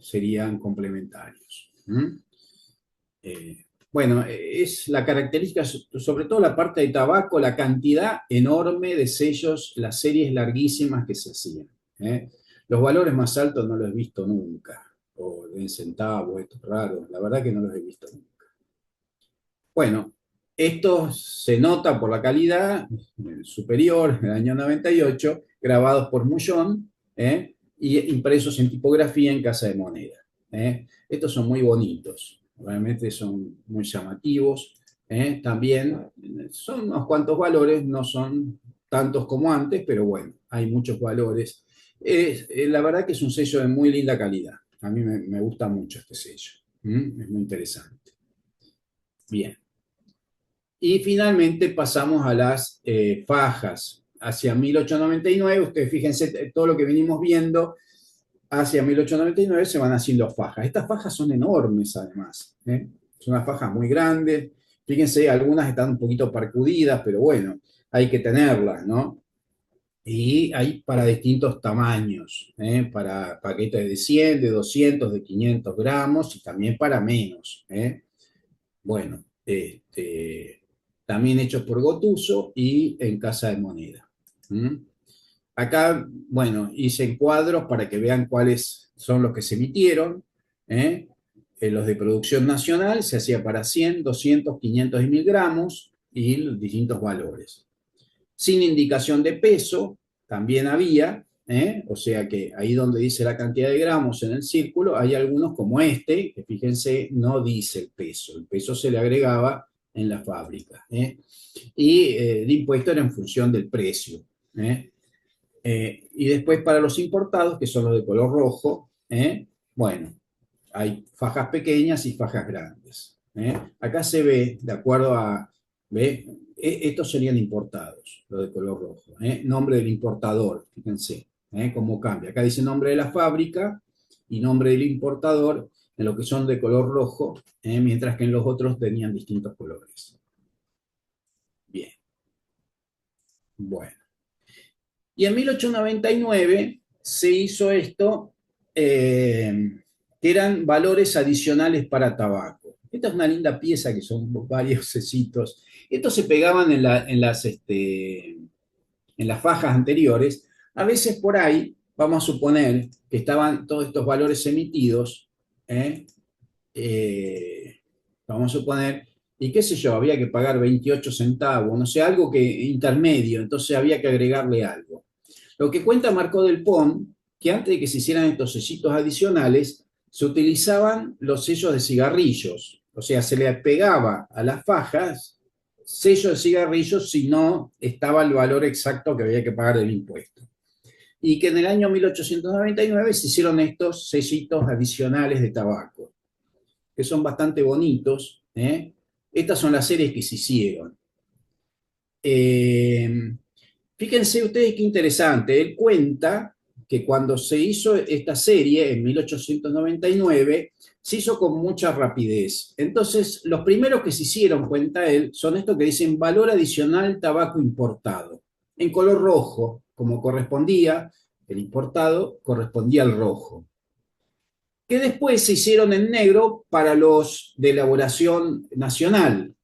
serían complementarios. Bueno, es la característica, sobre todo la parte de tabaco, la cantidad enorme de sellos, las series larguísimas que se hacían. ¿Eh? Los valores más altos no los he visto nunca, o en centavos, estos raros, la verdad que no los he visto nunca. Bueno, esto se nota por la calidad superior, del año 98, grabados por Mullón, y impresos en tipografía en Casa de Moneda. Estos son muy bonitos, realmente son muy llamativos. También son unos cuantos valores, no son tantos como antes, pero bueno, hay muchos valores. La verdad que es un sello de muy linda calidad. A mí me gusta mucho este sello. Es muy interesante. Bien. Y finalmente pasamos a las fajas. Hacia 1899, ustedes fíjense todo lo que venimos viendo, hacia 1899 se van haciendo fajas. Estas fajas son enormes además, ¿eh? Son unas fajas muy grandes. Fíjense, algunas están un poquito parcudidas, pero bueno, hay que tenerlas, ¿no? Y hay para distintos tamaños, para paquetes de 100, de 200, de 500 gramos y también para menos. Bueno, también hechos por Gotuso y en Casa de Moneda. ¿Mm? Acá, bueno, hice cuadros para que vean cuáles son los que se emitieron. ¿eh? Los de producción nacional se hacía para 100, 200, 500 y 1000 gramos y distintos valores. Sin indicación de peso, también había, o sea que ahí donde dice la cantidad de gramos en el círculo, hay algunos como este, que fíjense, no dice el peso se le agregaba en la fábrica. Y el impuesto era en función del precio. Y después para los importados, que son los de color rojo, bueno, hay fajas pequeñas y fajas grandes. Acá se ve, de acuerdo a, ¿ve? Estos serían importados, los de color rojo. Nombre del importador, fíjense, cómo cambia. Acá dice nombre de la fábrica y nombre del importador en lo que son de color rojo, mientras que en los otros tenían distintos colores. Bien, bueno. Y en 1899 se hizo esto, que eran valores adicionales para tabaco. Esta es una linda pieza que son varios cecitos. Estos se pegaban en las fajas anteriores. A veces por ahí, vamos a suponer que estaban todos estos valores emitidos, ¿eh? Vamos a suponer, y qué sé yo, había que pagar 28 centavos, no sé, algo que intermedio, entonces había que agregarle algo. Lo que cuenta Marco del Pont, que antes de que se hicieran estos sellitos adicionales, se utilizaban los sellos de cigarrillos, o sea, se le pegaba a las fajas sello de cigarrillos si no estaba el valor exacto que había que pagar del impuesto. Y que en el año 1899 se hicieron estos sellitos adicionales de tabaco, que son bastante bonitos. Estas son las series que se hicieron. Fíjense ustedes qué interesante, él cuenta que cuando se hizo esta serie en 1899, se hizo con mucha rapidez. Entonces, los primeros que se hicieron, cuenta él, son estos que dicen valor adicional tabaco importado, en color rojo, como correspondía, el importado correspondía al rojo, que después se hicieron en negro para los de elaboración nacional,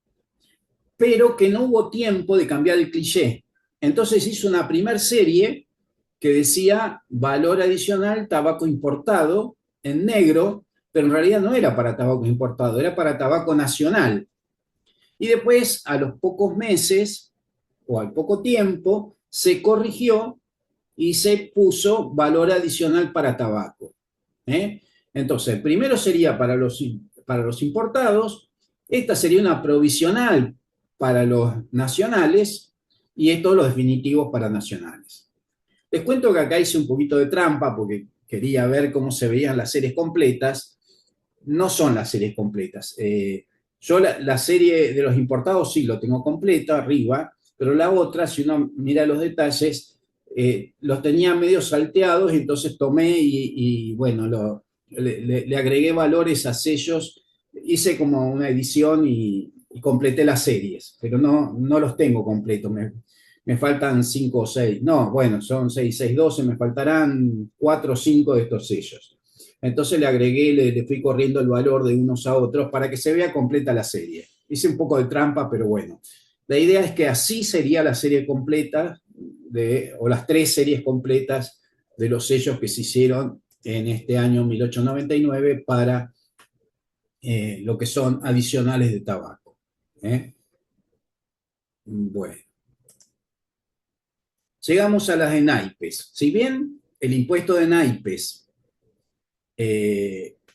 pero que no hubo tiempo de cambiar el cliché. Entonces hizo una primer serie que decía valor adicional tabaco importado en negro, pero en realidad no era para tabaco importado, era para tabaco nacional. Y después, a los pocos meses o al poco tiempo, se corrigió y se puso valor adicional para tabaco. Entonces, primero sería para los importados, esta sería una provisional para los nacionales y esto los definitivos para nacionales. Les cuento que acá hice un poquito de trampa porque quería ver cómo se veían las series completas. No son las series completas. Yo la serie de los importados sí lo tengo completa arriba, pero la otra, si uno mira los detalles, los tenía medio salteados y entonces tomé y bueno, le agregué valores a sellos, hice como una edición y completé las series, pero no los tengo completos, me faltan 5 o 6, no, bueno, son 6, 6, 12, me faltarán 4 o 5 de estos sellos. Entonces le agregué, le fui corriendo el valor de unos a otros para que se vea completa la serie. Hice un poco de trampa, pero bueno. La idea es que así sería la serie completa, o las tres series completas de los sellos que se hicieron en este año 1899 para lo que son adicionales de tabaco. ¿Eh? Bueno, llegamos a las de naipes. Si bien el impuesto de naipes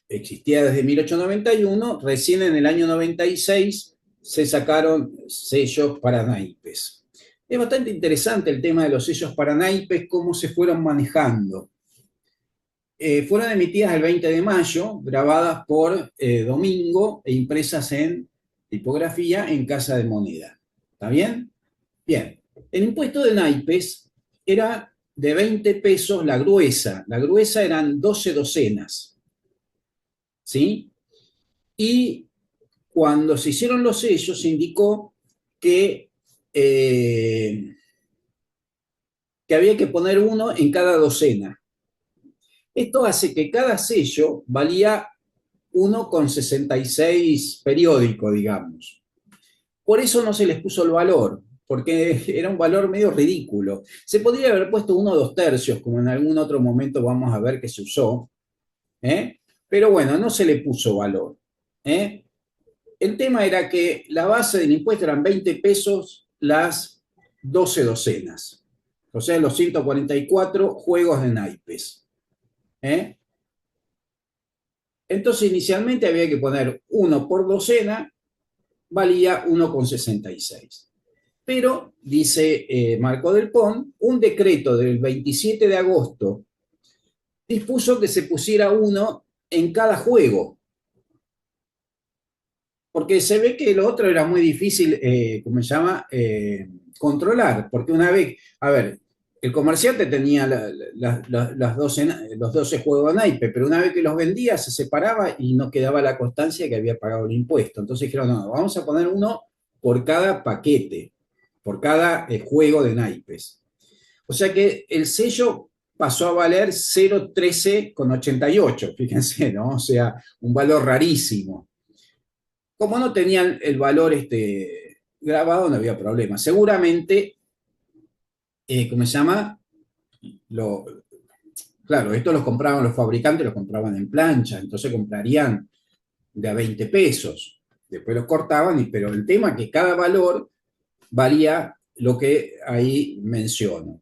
existía desde 1891, recién en el año 96 se sacaron sellos para naipes. Es bastante interesante el tema de los sellos para naipes, cómo se fueron manejando. Fueron emitidas el 20 de mayo, grabadas por Domingo e impresas en tipografía en Casa de Moneda. ¿Está bien? Bien. El impuesto de naipes era de 20 pesos la gruesa. La gruesa eran 12 docenas. ¿Sí? Y cuando se hicieron los sellos, se indicó que, eh, que había que poner uno en cada docena. Esto hace que cada sello valía 1,66 periódico, digamos. Por eso no se les puso el valor, porque era un valor medio ridículo. Se podría haber puesto 1 o 2 tercios, como en algún otro momento vamos a ver que se usó, ¿eh? Pero bueno, no se le puso valor. ¿Eh? El tema era que la base del impuesto eran 20 pesos las 12 docenas, o sea, los 144 juegos de naipes. ¿Eh? Entonces, inicialmente había que poner 1 por docena, valía 1,66. Pero, dice Marco del Pont, un decreto del 27 de agosto dispuso que se pusiera uno en cada juego, porque se ve que lo otro era muy difícil, ¿cómo se llama? Controlar, porque una vez, a ver, el comerciante tenía las 12, los 12 juegos de naipe, pero una vez que los vendía se separaba y no quedaba la constancia que había pagado el impuesto. Entonces dijeron, no, vamos a poner uno por cada paquete, por cada juego de naipes. O sea que el sello pasó a valer 0,13,88, fíjense, ¿no? O sea, un valor rarísimo. Como no tenían el valor grabado, no había problema. Seguramente, ¿cómo se llama? Lo, claro, esto los compraban los fabricantes, los compraban en plancha, entonces comprarían de a 20 pesos. Después los cortaban, pero el tema es que cada valor valía lo que ahí menciono.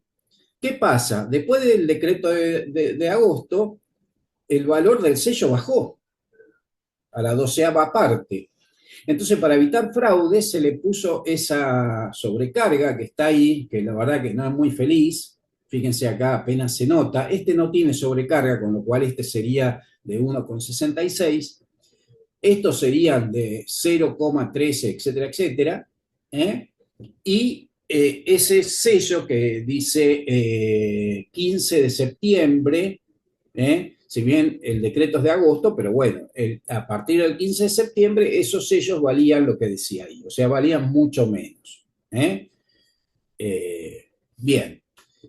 ¿Qué pasa? Después del decreto de agosto, el valor del sello bajó a la 12ª parte. Entonces, para evitar fraude, se le puso esa sobrecarga que está ahí, que la verdad que no es muy feliz. Fíjense acá, apenas se nota. Este no tiene sobrecarga, con lo cual este sería de 1,66. Estos serían de 0,13, etcétera, etcétera. ¿Eh? Y ese sello que dice 15 de septiembre, si bien el decreto es de agosto, pero bueno, a partir del 15 de septiembre esos sellos valían lo que decía ahí, o sea, valían mucho menos. Bien,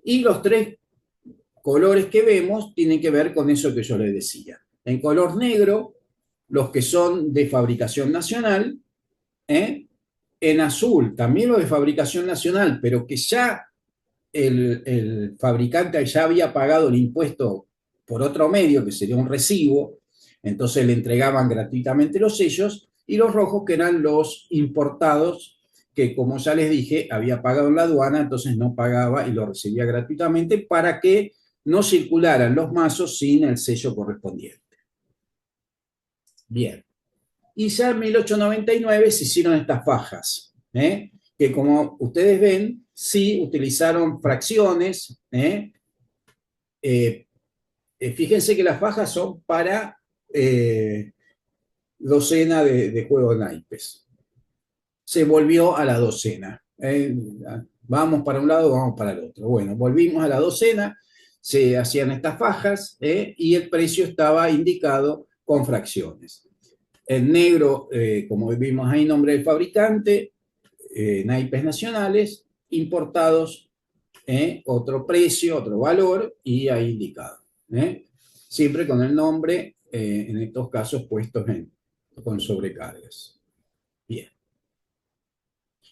y los tres colores que vemos tienen que ver con eso que yo les decía. En color negro, los que son de fabricación nacional, en azul, también los de fabricación nacional, pero que ya el fabricante ya había pagado el impuesto por otro medio, que sería un recibo, entonces le entregaban gratuitamente los sellos, y los rojos, que eran los importados, que como ya les dije, había pagado en la aduana, entonces no pagaba y lo recibía gratuitamente para que no circularan los mazos sin el sello correspondiente. Bien. Y ya en 1899 se hicieron estas fajas, que como ustedes ven, sí utilizaron fracciones. Fíjense que las fajas son para docena de juegos de naipes. Se volvió a la docena. Vamos para un lado, vamos para el otro. Bueno, volvimos a la docena, se hacían estas fajas y el precio estaba indicado con fracciones. En negro, como vimos ahí, nombre del fabricante, naipes nacionales, importados, otro precio, otro valor, y ahí indicado. siempre con el nombre, en estos casos, puestos con sobrecargas. Bien.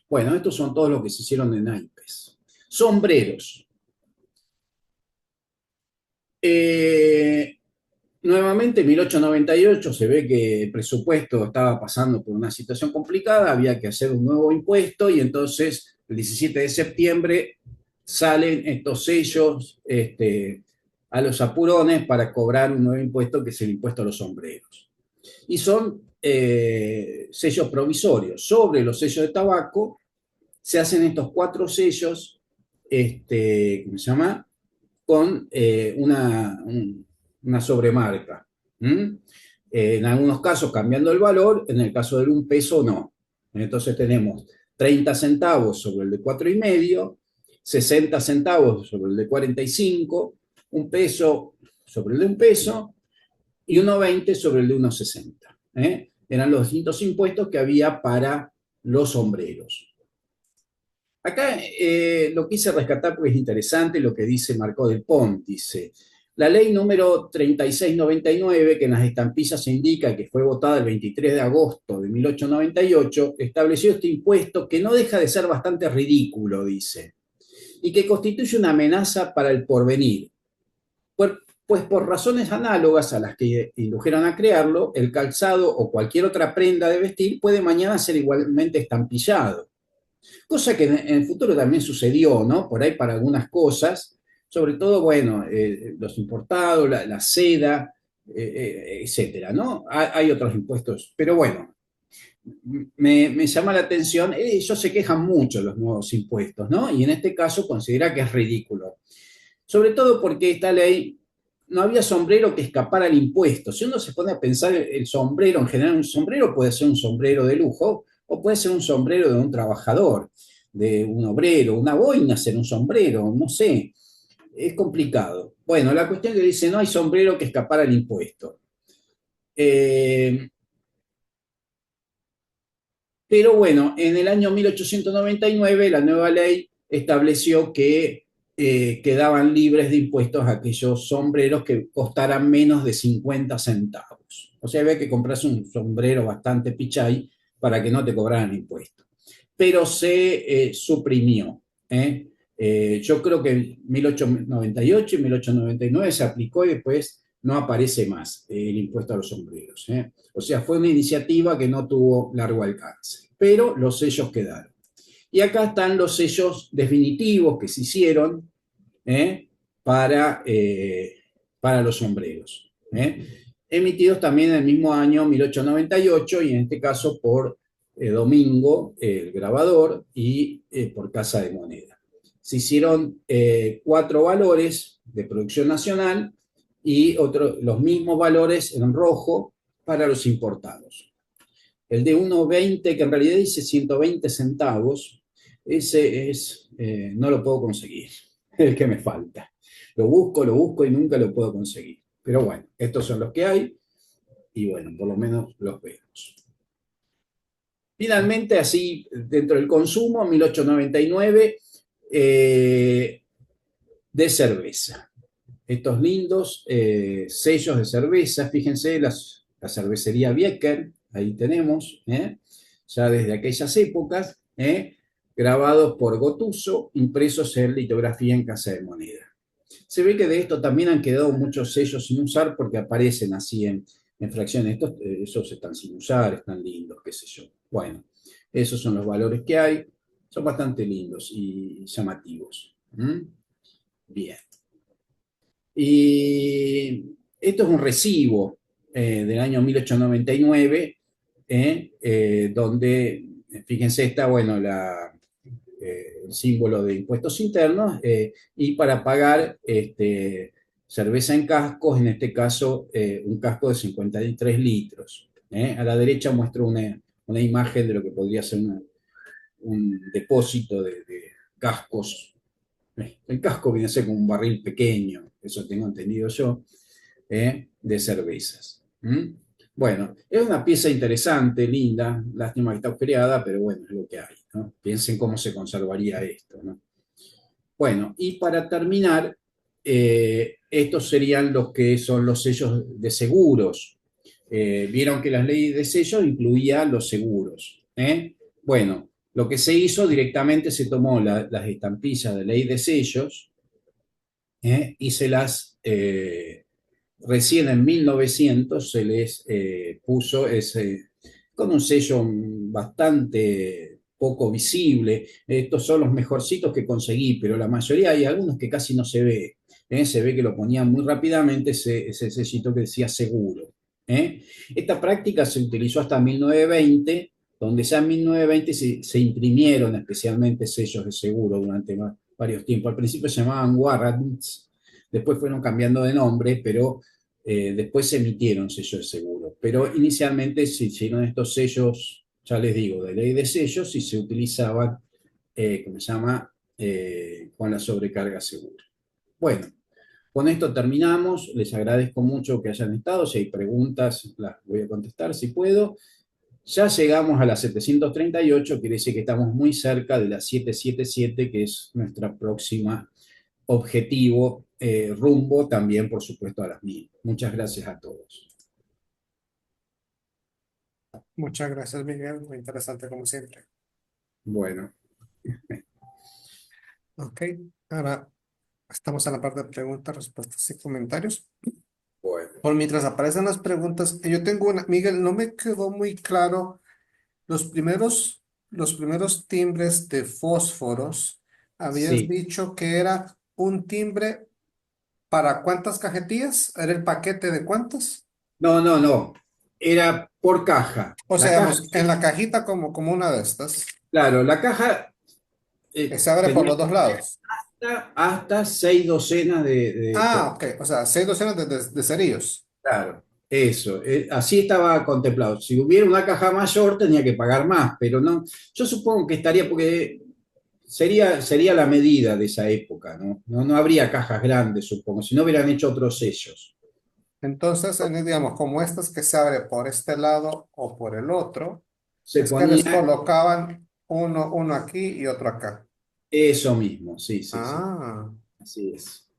Bueno, estos son todos los que se hicieron de naipes. Sombreros. Eh, Nuevamente, en 1898 se ve que el presupuesto estaba pasando por una situación complicada, había que hacer un nuevo impuesto y entonces el 17 de septiembre salen estos sellos a los apurones para cobrar un nuevo impuesto que es el impuesto a los sombreros. Y son sellos provisorios. Sobre los sellos de tabaco se hacen estos 4 sellos, ¿cómo se llama? Con una sobremarca. ¿Mm? En algunos casos cambiando el valor, en el caso de un peso no. Entonces tenemos 30 centavos sobre el de 4,5, 60 centavos sobre el de 45, un peso sobre el de un peso y 1,20 sobre el de 1,60. Eran los distintos impuestos que había para los sombreros. Acá lo quise rescatar porque es interesante lo que dice Marcó del Pont. Dice, la ley número 3699, que en las estampillas se indica que fue votada el 23 de agosto de 1898, estableció este impuesto que no deja de ser bastante ridículo, dice, y que constituye una amenaza para el porvenir. Pues por razones análogas a las que indujeron a crearlo, el calzado o cualquier otra prenda de vestir puede mañana ser igualmente estampillado. Cosa que en el futuro también sucedió, ¿no? Por ahí para algunas cosas, sobre todo, bueno, los importados, la seda, etcétera, ¿no? Hay otros impuestos, pero bueno, me llama la atención, ellos se quejan mucho de los nuevos impuestos, ¿no? Y en este caso considera que es ridículo. Sobre todo porque esta ley no había sombrero que escapara al impuesto. Si uno se pone a pensar el sombrero, en general un sombrero puede ser un sombrero de lujo o puede ser un sombrero de un trabajador, de un obrero, una boina ser un sombrero, no sé, es complicado. Bueno, la cuestión que dice, no hay sombrero que escapara al impuesto. Pero bueno, en el año 1899 la nueva ley estableció que quedaban libres de impuestos aquellos sombreros que costaran menos de 50 centavos. O sea, había que comprarse un sombrero bastante pichay para que no te cobraran impuestos. Pero se suprimió. Yo creo que en 1898 y 1899 se aplicó y después no aparece más el impuesto a los sombreros. O sea, fue una iniciativa que no tuvo largo alcance, pero los sellos quedaron. Y acá están los sellos definitivos que se hicieron ¿eh? para, eh, para los sombreros. Emitidos también en el mismo año 1898 y en este caso por Domingo, el grabador, y por Casa de Moneda. Se hicieron 4 valores de producción nacional y los mismos valores en rojo para los importados. El de 1,20, que en realidad dice 120 centavos, ese no lo puedo conseguir, el que me falta. Lo busco y nunca lo puedo conseguir. Pero bueno, estos son los que hay y bueno, por lo menos los vemos. Finalmente, así, dentro del consumo, 1899, de cerveza. Estos lindos sellos de cerveza, fíjense, la cervecería Biecker, ahí tenemos, ya desde aquellas épocas, grabados por Gotuso, impresos en litografía en Casa de Moneda. Se ve que de esto también han quedado muchos sellos sin usar porque aparecen así en fracciones. Esos están sin usar, están lindos, qué sé yo. Bueno, esos son los valores que hay. Son bastante lindos y llamativos. Bien. Y esto es un recibo del año 1899, donde, fíjense, está, bueno, el símbolo de impuestos internos, y para pagar cerveza en cascos, en este caso un casco de 53 litros. A la derecha muestro una imagen de lo que podría ser un depósito de cascos. El casco viene a ser como un barril pequeño, eso tengo entendido yo, de cervezas. Bueno, es una pieza interesante, linda, lástima que está ojeada, pero bueno, es lo que hay, ¿no? Piensen cómo se conservaría esto, ¿no? Bueno, y para terminar, estos serían los que son los sellos de seguros. Vieron que la ley de sellos incluía los seguros. ¿Eh? Bueno, lo que se hizo directamente se tomó las estampillas de ley de sellos, y se las, recién en 1900 se les puso ese, con un sello bastante poco visible. Estos son los mejorcitos que conseguí, pero la mayoría hay algunos que casi no se ve. Se ve que lo ponían muy rápidamente ese sellito que decía seguro. ¿Eh? Esta práctica se utilizó hasta 1920, donde ya en 1920 se imprimieron especialmente sellos de seguro durante varios tiempos. Al principio se llamaban warrants, después fueron cambiando de nombre, pero después se emitieron sellos de seguro. Pero inicialmente se hicieron estos sellos, ya les digo, de ley de sellos y se utilizaban, ¿cómo se llama? Con la sobrecarga segura. Bueno, con esto terminamos. Les agradezco mucho que hayan estado. Si hay preguntas, las voy a contestar si puedo. Ya llegamos a las 738, quiere decir que estamos muy cerca de la 777, que es nuestra próxima objetivo, rumbo también, por supuesto, a las 1000. Muchas gracias a todos. Muchas gracias, Miguel. Muy interesante como siempre. Bueno, Ok, ahora estamos en la parte de preguntas, respuestas y comentarios. bueno. Por mientras aparecen las preguntas, yo tengo una, Miguel, no me quedó muy claro los primeros timbres de fósforos. Habías Sí. dicho que era un timbre para cuántas cajetillas, ¿era el paquete de cuántas? No, no, no. Era por caja. O sea, La caja, digamos, en la cajita como una de estas, claro, la caja que se abre por tenía los dos lados. hasta 6 docenas de Ah, cosas. ok, o sea, 6 docenas de cerillos. Claro, eso. Así estaba contemplado. Si hubiera una caja mayor, tenía que pagar más, pero no. Yo supongo que estaría, porque sería la medida de esa época, ¿no? No, no habría cajas grandes, supongo, si no hubieran hecho otros sellos. Entonces, digamos, como estas que se abre por este lado o por el otro, Se es que les ponía colocaban uno aquí y otro acá. eso mismo, sí, sí, sí. Ah, Así es.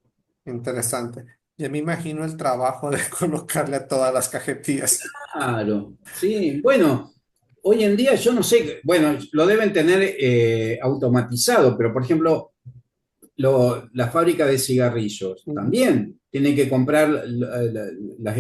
interesante. Ya me imagino el trabajo de colocarle a todas las cajetillas. Claro, sí. Bueno, hoy en día yo no sé, bueno, lo deben tener automatizado, pero por ejemplo, la fábrica de cigarrillos Ujú, también tiene que comprar las,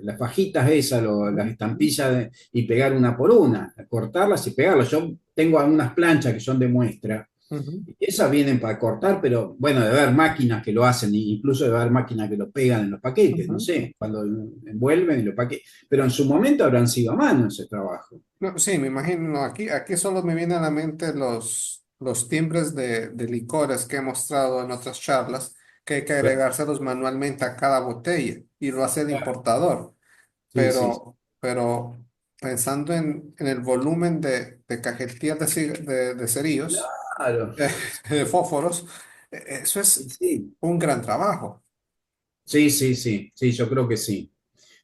las fajitas esas, las ujú, estampillas y pegar una por una, cortarlas y pegarlas. Yo tengo algunas planchas que son de muestra. ujú, Esas vienen para cortar, pero bueno, debe haber máquinas que lo hacen, incluso debe haber máquinas que lo pegan en los paquetes, no ujú. sé, cuando envuelven y lo paquetes. Pero en su momento habrán sido a mano ese trabajo. No, sí, me imagino. No, aquí solo me vienen a la mente los timbres de licores que he mostrado en otras charlas, que hay que Claro, agregárselos manualmente a cada botella y lo hace el importador. sí, sí, Pero pensando en el volumen de cajetillas de cerillos, claro, de fósforos, eso sí, es sí, un gran trabajo. sí, sí, sí, sí, yo creo que sí.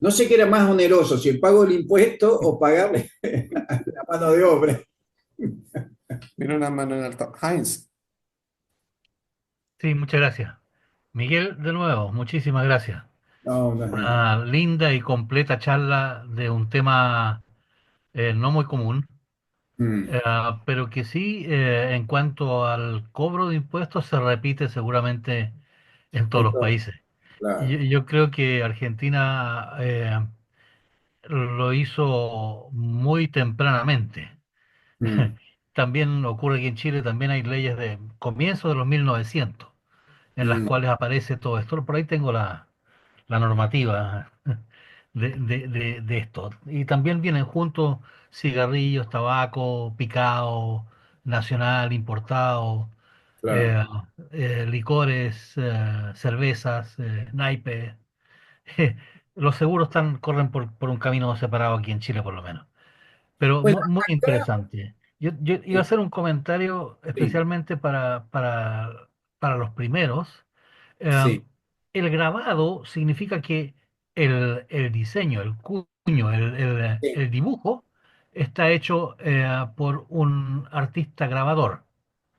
No sé qué era más oneroso, si el pago del impuesto o pagarle la mano de obra. Mira una mano en alto. Heinz, Sí, muchas gracias. Miguel, de nuevo, muchísimas gracias. No, no es nada. Una linda y completa charla de un tema no muy común, Mm, pero que sí, en cuanto al cobro de impuestos, se repite seguramente en todos los entonces, países. claro. Yo creo que Argentina lo hizo muy tempranamente. Mm, También ocurre aquí en Chile, también hay leyes de comienzo de los 1900 en las mm, cuales aparece todo esto. Por ahí tengo la normativa de esto. Y también vienen juntos cigarrillos, tabaco, picado, nacional, importado, claro. eh, licores, cervezas, naipes. Los seguros corren por un camino separado aquí en Chile, por lo menos. Pero Bueno, muy interesante. Yo iba a hacer un comentario sí, especialmente para los primeros. sí, Eh, el grabado significa que el diseño, el cuño, sí, el dibujo está hecho por un artista grabador.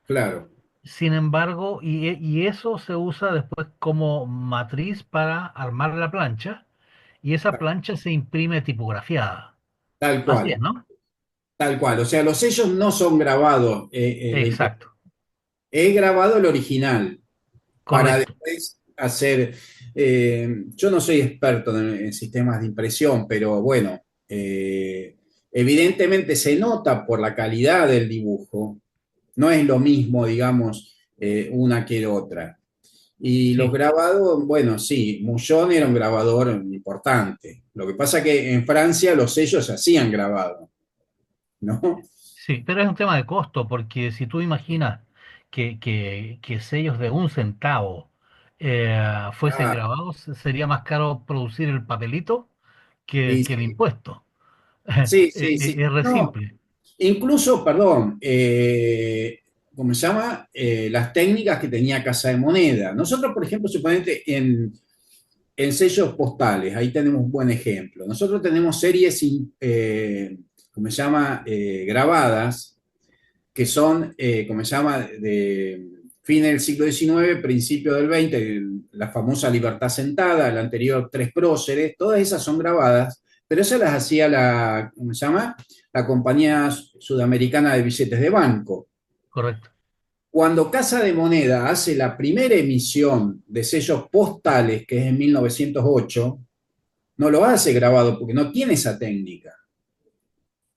claro. sin embargo, y eso se usa después como matriz para armar la plancha, y esa plancha se imprime tipografiada. Tal Así es, cual, ¿no? tal cual. O sea, los sellos no son grabados, Exacto, he grabado el original para correcto. después hacer, yo no soy experto en sistemas de impresión, pero bueno, evidentemente se nota por la calidad del dibujo, no es lo mismo, digamos, una que otra. Y los Sí, grabados, bueno, sí, Moujon era un grabador importante. Lo que pasa que en Francia los sellos se hacían grabados, ¿no? sí, pero es un tema de costo, porque si tú imaginas que sellos de 1 centavo fuesen Ah, grabados, sería más caro producir el papelito y que el sí, impuesto. sí, sí, sí. Es re No, simple, incluso, perdón, ¿cómo se llama? Las técnicas que tenía Casa de Moneda. Nosotros, por ejemplo, suponete en sellos postales, ahí tenemos un buen ejemplo. Nosotros tenemos series, ¿cómo se llama? Grabadas, que son, ¿cómo se llama? De fin del siglo XIX, principio del XX, la famosa Libertad Sentada, la anterior Tres Próceres, todas esas son grabadas, pero esas las hacía la, ¿cómo se llama? La compañía sudamericana de billetes de banco. correcto. Cuando Casa de Moneda hace la primera emisión de sellos postales, que es en 1908, no lo hace grabado porque no tiene esa técnica.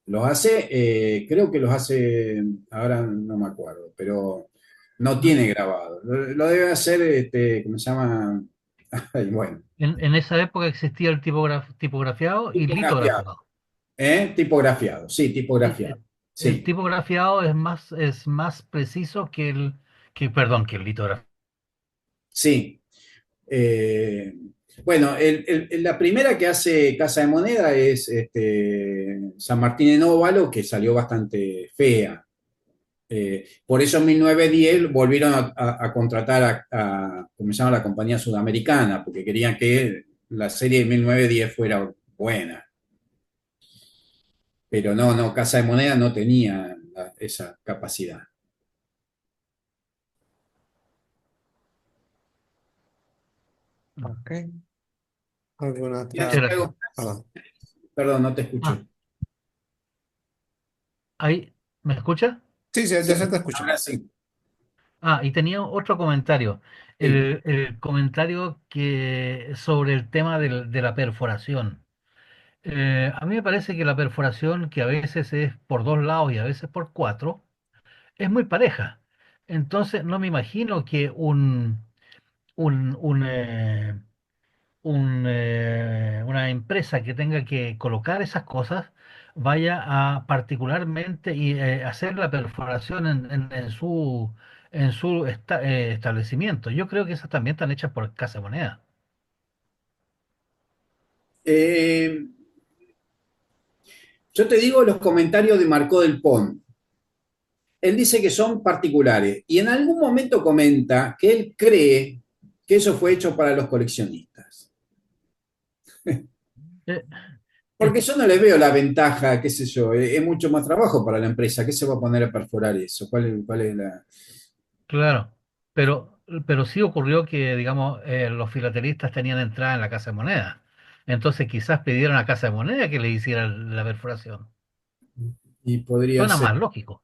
Los hace, creo que los hace, ahora no me acuerdo, pero no tiene grabado. Lo debe hacer, ¿cómo se llama? Ay, bueno, En esa época existía el tipografiado y tipografiado. litografiado. Tipografiado, sí, Sí, tipografiado. el Sí, tipografiado es más preciso perdón, que el litografía. sí. Bueno, la primera que hace Casa de Moneda es San Martín en Óvalo, que salió bastante fea. Por eso en 1910 volvieron a contratar ¿cómo se llama? La compañía sudamericana, porque querían que la serie de 1910 fuera buena. Pero no, no, Casa de Moneda no tenía esa capacidad. Ok. ¿Alguna Muchas otra? gracias. Perdón. Perdón, no te Ah, escuché. ahí, ¿me escucha? Sí, sí, ya se te Sí, escucha. ahora sí. Y tenía otro comentario. Sí. El comentario sobre el tema de la perforación. A mí me parece que la perforación, que a veces es por 2 lados y a veces por 4, es muy pareja. Entonces no me imagino que un, un, eh, una empresa que tenga que colocar esas cosas vaya a particularmente hacer la perforación en su establecimiento. Yo creo que esas también están hechas por Casa de Moneda. Eh, yo te digo los comentarios de Marco del Pont. Él dice que son particulares y en algún momento comenta que él cree que eso fue hecho para los coleccionistas. Eh, Porque eh, yo no le veo la ventaja, qué sé yo, es mucho más trabajo para la empresa. ¿Qué se va a poner a perforar eso? ¿Cuál es la...? claro, pero sí ocurrió que, digamos, los filatelistas tenían entrada en la Casa de Moneda. Entonces quizás pidieron a Casa de Moneda que le hiciera la perforación. Y podría Suena ser. más lógico.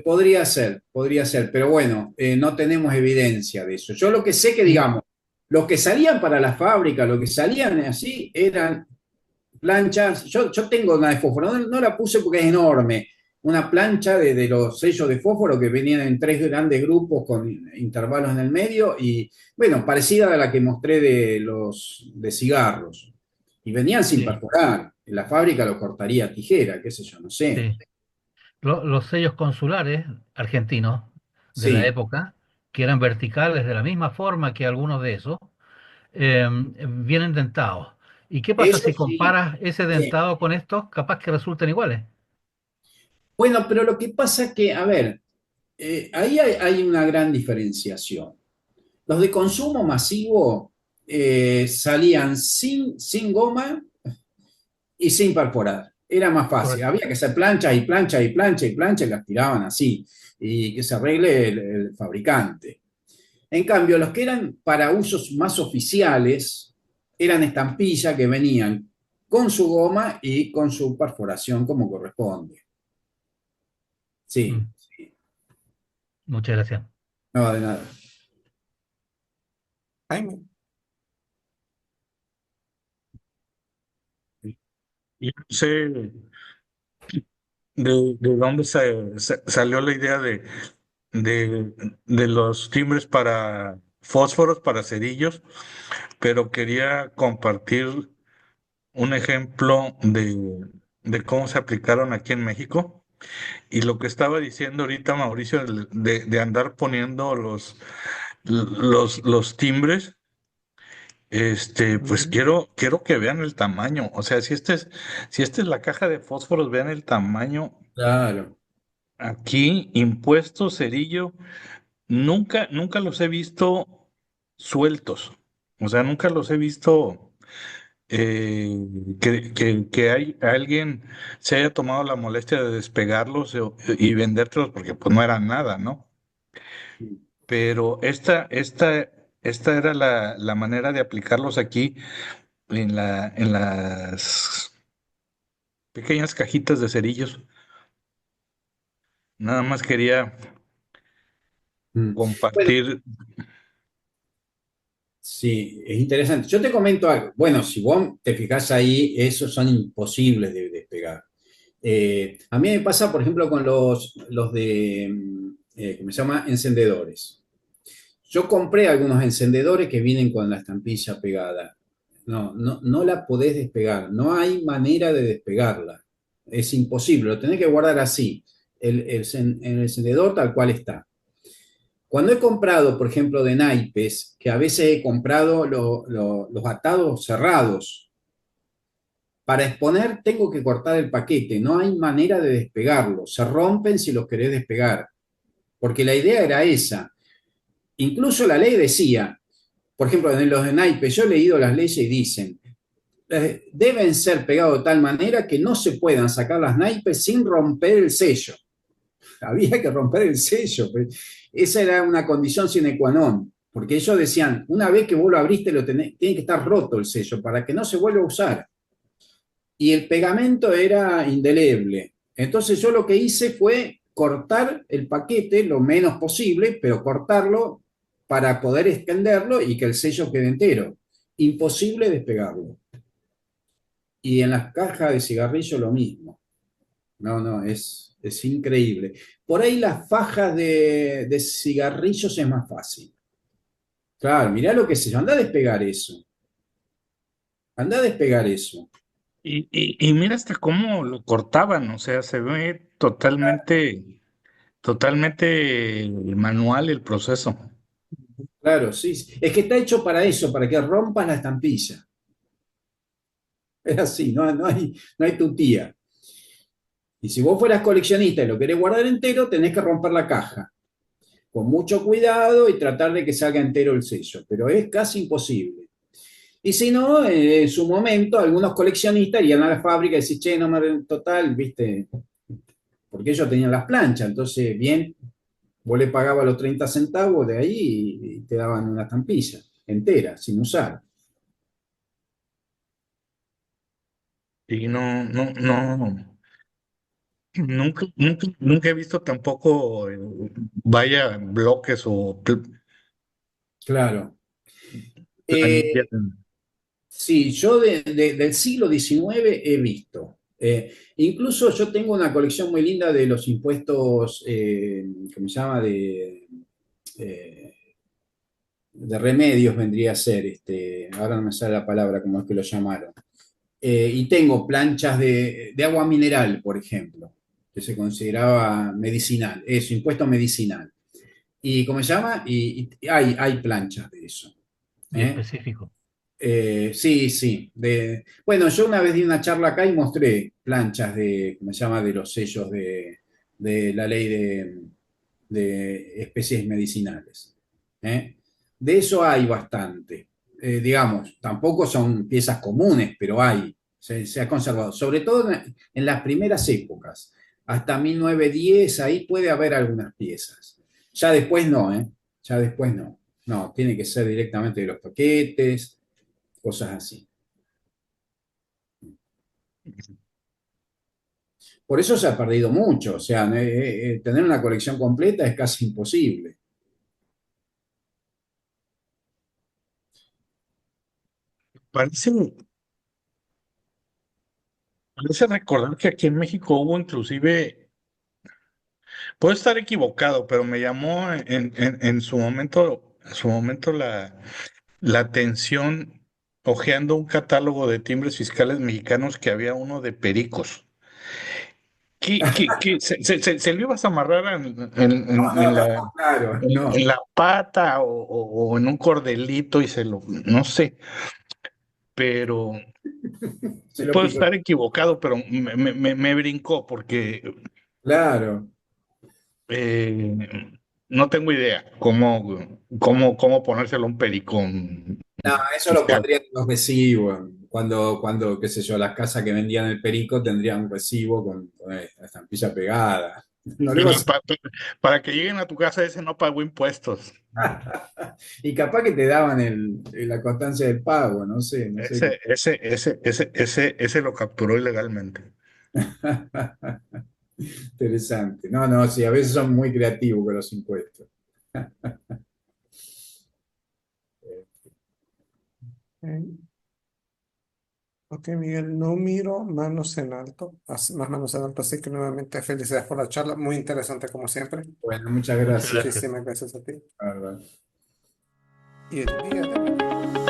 Podría ser, pero bueno, no tenemos evidencia de eso. Yo lo que sé que, Y digamos, los que salían para la fábrica, los que salían así, eran planchas. Yo tengo una de fósforo, no la puse porque es enorme. Una plancha de los sellos de fósforo que venían en tres grandes grupos con intervalos en el medio y, bueno, parecida a la que mostré de los de cigarros. Y venían sin sí, perforar. En la fábrica lo cortaría a tijera, qué sé yo, no sé. sí. Los sellos consulares argentinos de la Sí, época, que eran verticales de la misma forma que algunos de esos, vienen dentados. ¿Y qué pasa eso si sí. comparas ese Sí. dentado con estos? Capaz que resulten iguales. Bueno, pero lo que pasa es que, a ver, ahí hay una gran diferenciación. Los de consumo masivo salían sin goma y sin perforar. era más fácil. Correcto. Había que hacer planchas y planchas y planchas y planchas y las tiraban así, y que se arregle el fabricante. En cambio, los que eran para usos más oficiales eran estampillas que venían con su goma y con su perforación como corresponde. Sí, Mm, muchas gracias. no, de nada. Jaime. Y no sé de dónde salió la idea de, de los timbres para fósforos, para cerillos, pero quería compartir un ejemplo de cómo se aplicaron aquí en México. Y lo que estaba diciendo ahorita Mauricio, de andar poniendo los timbres, pues Ujú. quiero que vean el tamaño. O sea, si esta es la caja de fósforos, vean el tamaño. Claro. Aquí, impuestos, cerillo, nunca los he visto sueltos. O sea, nunca los he visto que alguien se haya tomado la molestia de despegarlos y vendértelos porque pues no eran nada, ¿no? Pero esta era la manera de aplicarlos aquí en las pequeñas cajitas de cerillos. Nada más quería Mm. Bueno, compartir. sí, es interesante. Yo te comento algo. Bueno, si vos te fijás ahí, esos son imposibles de despegar. A mí me pasa, por ejemplo, con los de, ¿cómo se llama? Encendedores. Yo compré algunos encendedores que vienen con la estampilla pegada. No, no, no la podés despegar. No hay manera de despegarla. Es imposible. Lo tenés que guardar así. El encendedor tal cual está. Cuando he comprado, por ejemplo, de naipes, que a veces he comprado los atados cerrados, para exponer tengo que cortar el paquete. No hay manera de despegarlo. Se rompen si los querés despegar. Porque la idea era esa. Incluso la ley decía, por ejemplo, en los de naipes, yo he leído las leyes y dicen, deben ser pegados de tal manera que no se puedan sacar las naipes sin romper el sello. Había que romper el sello. Esa era una condición sine qua non, porque ellos decían, una vez que vos lo abriste, tiene que estar roto el sello para que no se vuelva a usar. Y el pegamento era indeleble. Entonces yo lo que hice fue cortar el paquete lo menos posible, pero cortarlo para poder extenderlo y que el sello quede entero. Imposible despegarlo. Y en las cajas de cigarrillo lo mismo. No, no, es increíble. Por ahí las fajas de cigarrillos es más fácil. Claro, mirá lo que se anda a despegar eso. Anda a despegar eso. Y mira hasta cómo lo cortaban, o sea, se ve totalmente manual el proceso. Claro, sí. Es que está hecho para eso, para que rompas la estampilla. Es así, no hay tutía. Y si vos fueras coleccionista y lo querés guardar entero, tenés que romper la caja. Con mucho cuidado y tratar de que salga entero el sello. Pero es casi imposible. Y si no, en su momento, algunos coleccionistas irían a la fábrica y decían, che, no me total, viste, porque ellos tenían las planchas. Entonces, bien, vos le pagabas los 30 centavos de ahí y te daban una estampilla entera, sin usar. Y nunca he visto tampoco, vaya, bloques o Claro. planillas. Eh, sí, yo del siglo XIX he visto. Incluso yo tengo una colección muy linda de los impuestos, ¿cómo se llama? Eh, de remedios vendría a ser, ahora no me sale la palabra, como es que lo llamaron. Y tengo planchas de agua mineral, por ejemplo, que se consideraba medicinal, eso, impuesto medicinal. ¿Y cómo se llama? Y hay planchas de eso. Y ¿Eh? específico. Sí, sí. Bueno, yo una vez di una charla acá y mostré planchas ¿cómo se llama? De los sellos de la ley de especies medicinales. ¿Eh? De eso hay bastante. Digamos, tampoco son piezas comunes, pero hay. se ha conservado, sobre todo en las primeras épocas, hasta 1910, ahí puede haber algunas piezas. Ya después no, ¿eh? Ya después no. No, tiene que ser directamente de los paquetes, cosas así. Por eso se ha perdido mucho, o sea, tener una colección completa es casi imposible. Parece, parece recordar que aquí en México hubo inclusive, puedo estar equivocado, pero me llamó en su momento la atención hojeando un catálogo de timbres fiscales mexicanos que había uno de pericos. ¿Se lo ibas a amarrar No, no, no, claro, en no. la pata o en un cordelito y no sé, pero Se lo puedo pico. estar equivocado, pero me brincó porque Claro. no tengo idea cómo ponérselo a un pericón No, eso lo fiscal. pondrían en los recibos. Qué sé yo, las casas que vendían el perico tendrían un recibo con la estampilla pegada. No le Pero vas para que lleguen a tu casa ese no pagó impuestos. Y capaz que te daban la constancia del pago, no sé, no sé. Ese lo capturó ilegalmente. Interesante. No, no, sí, a veces son muy creativos con los impuestos. Ok, Ok, Miguel, no miro manos en alto, más manos en alto, así que nuevamente felicidades por la charla, muy interesante como siempre. Bueno, muchas Muchas gracias. gracias. Muchísimas gracias a ti. Bárbaro. Y el día de mañana.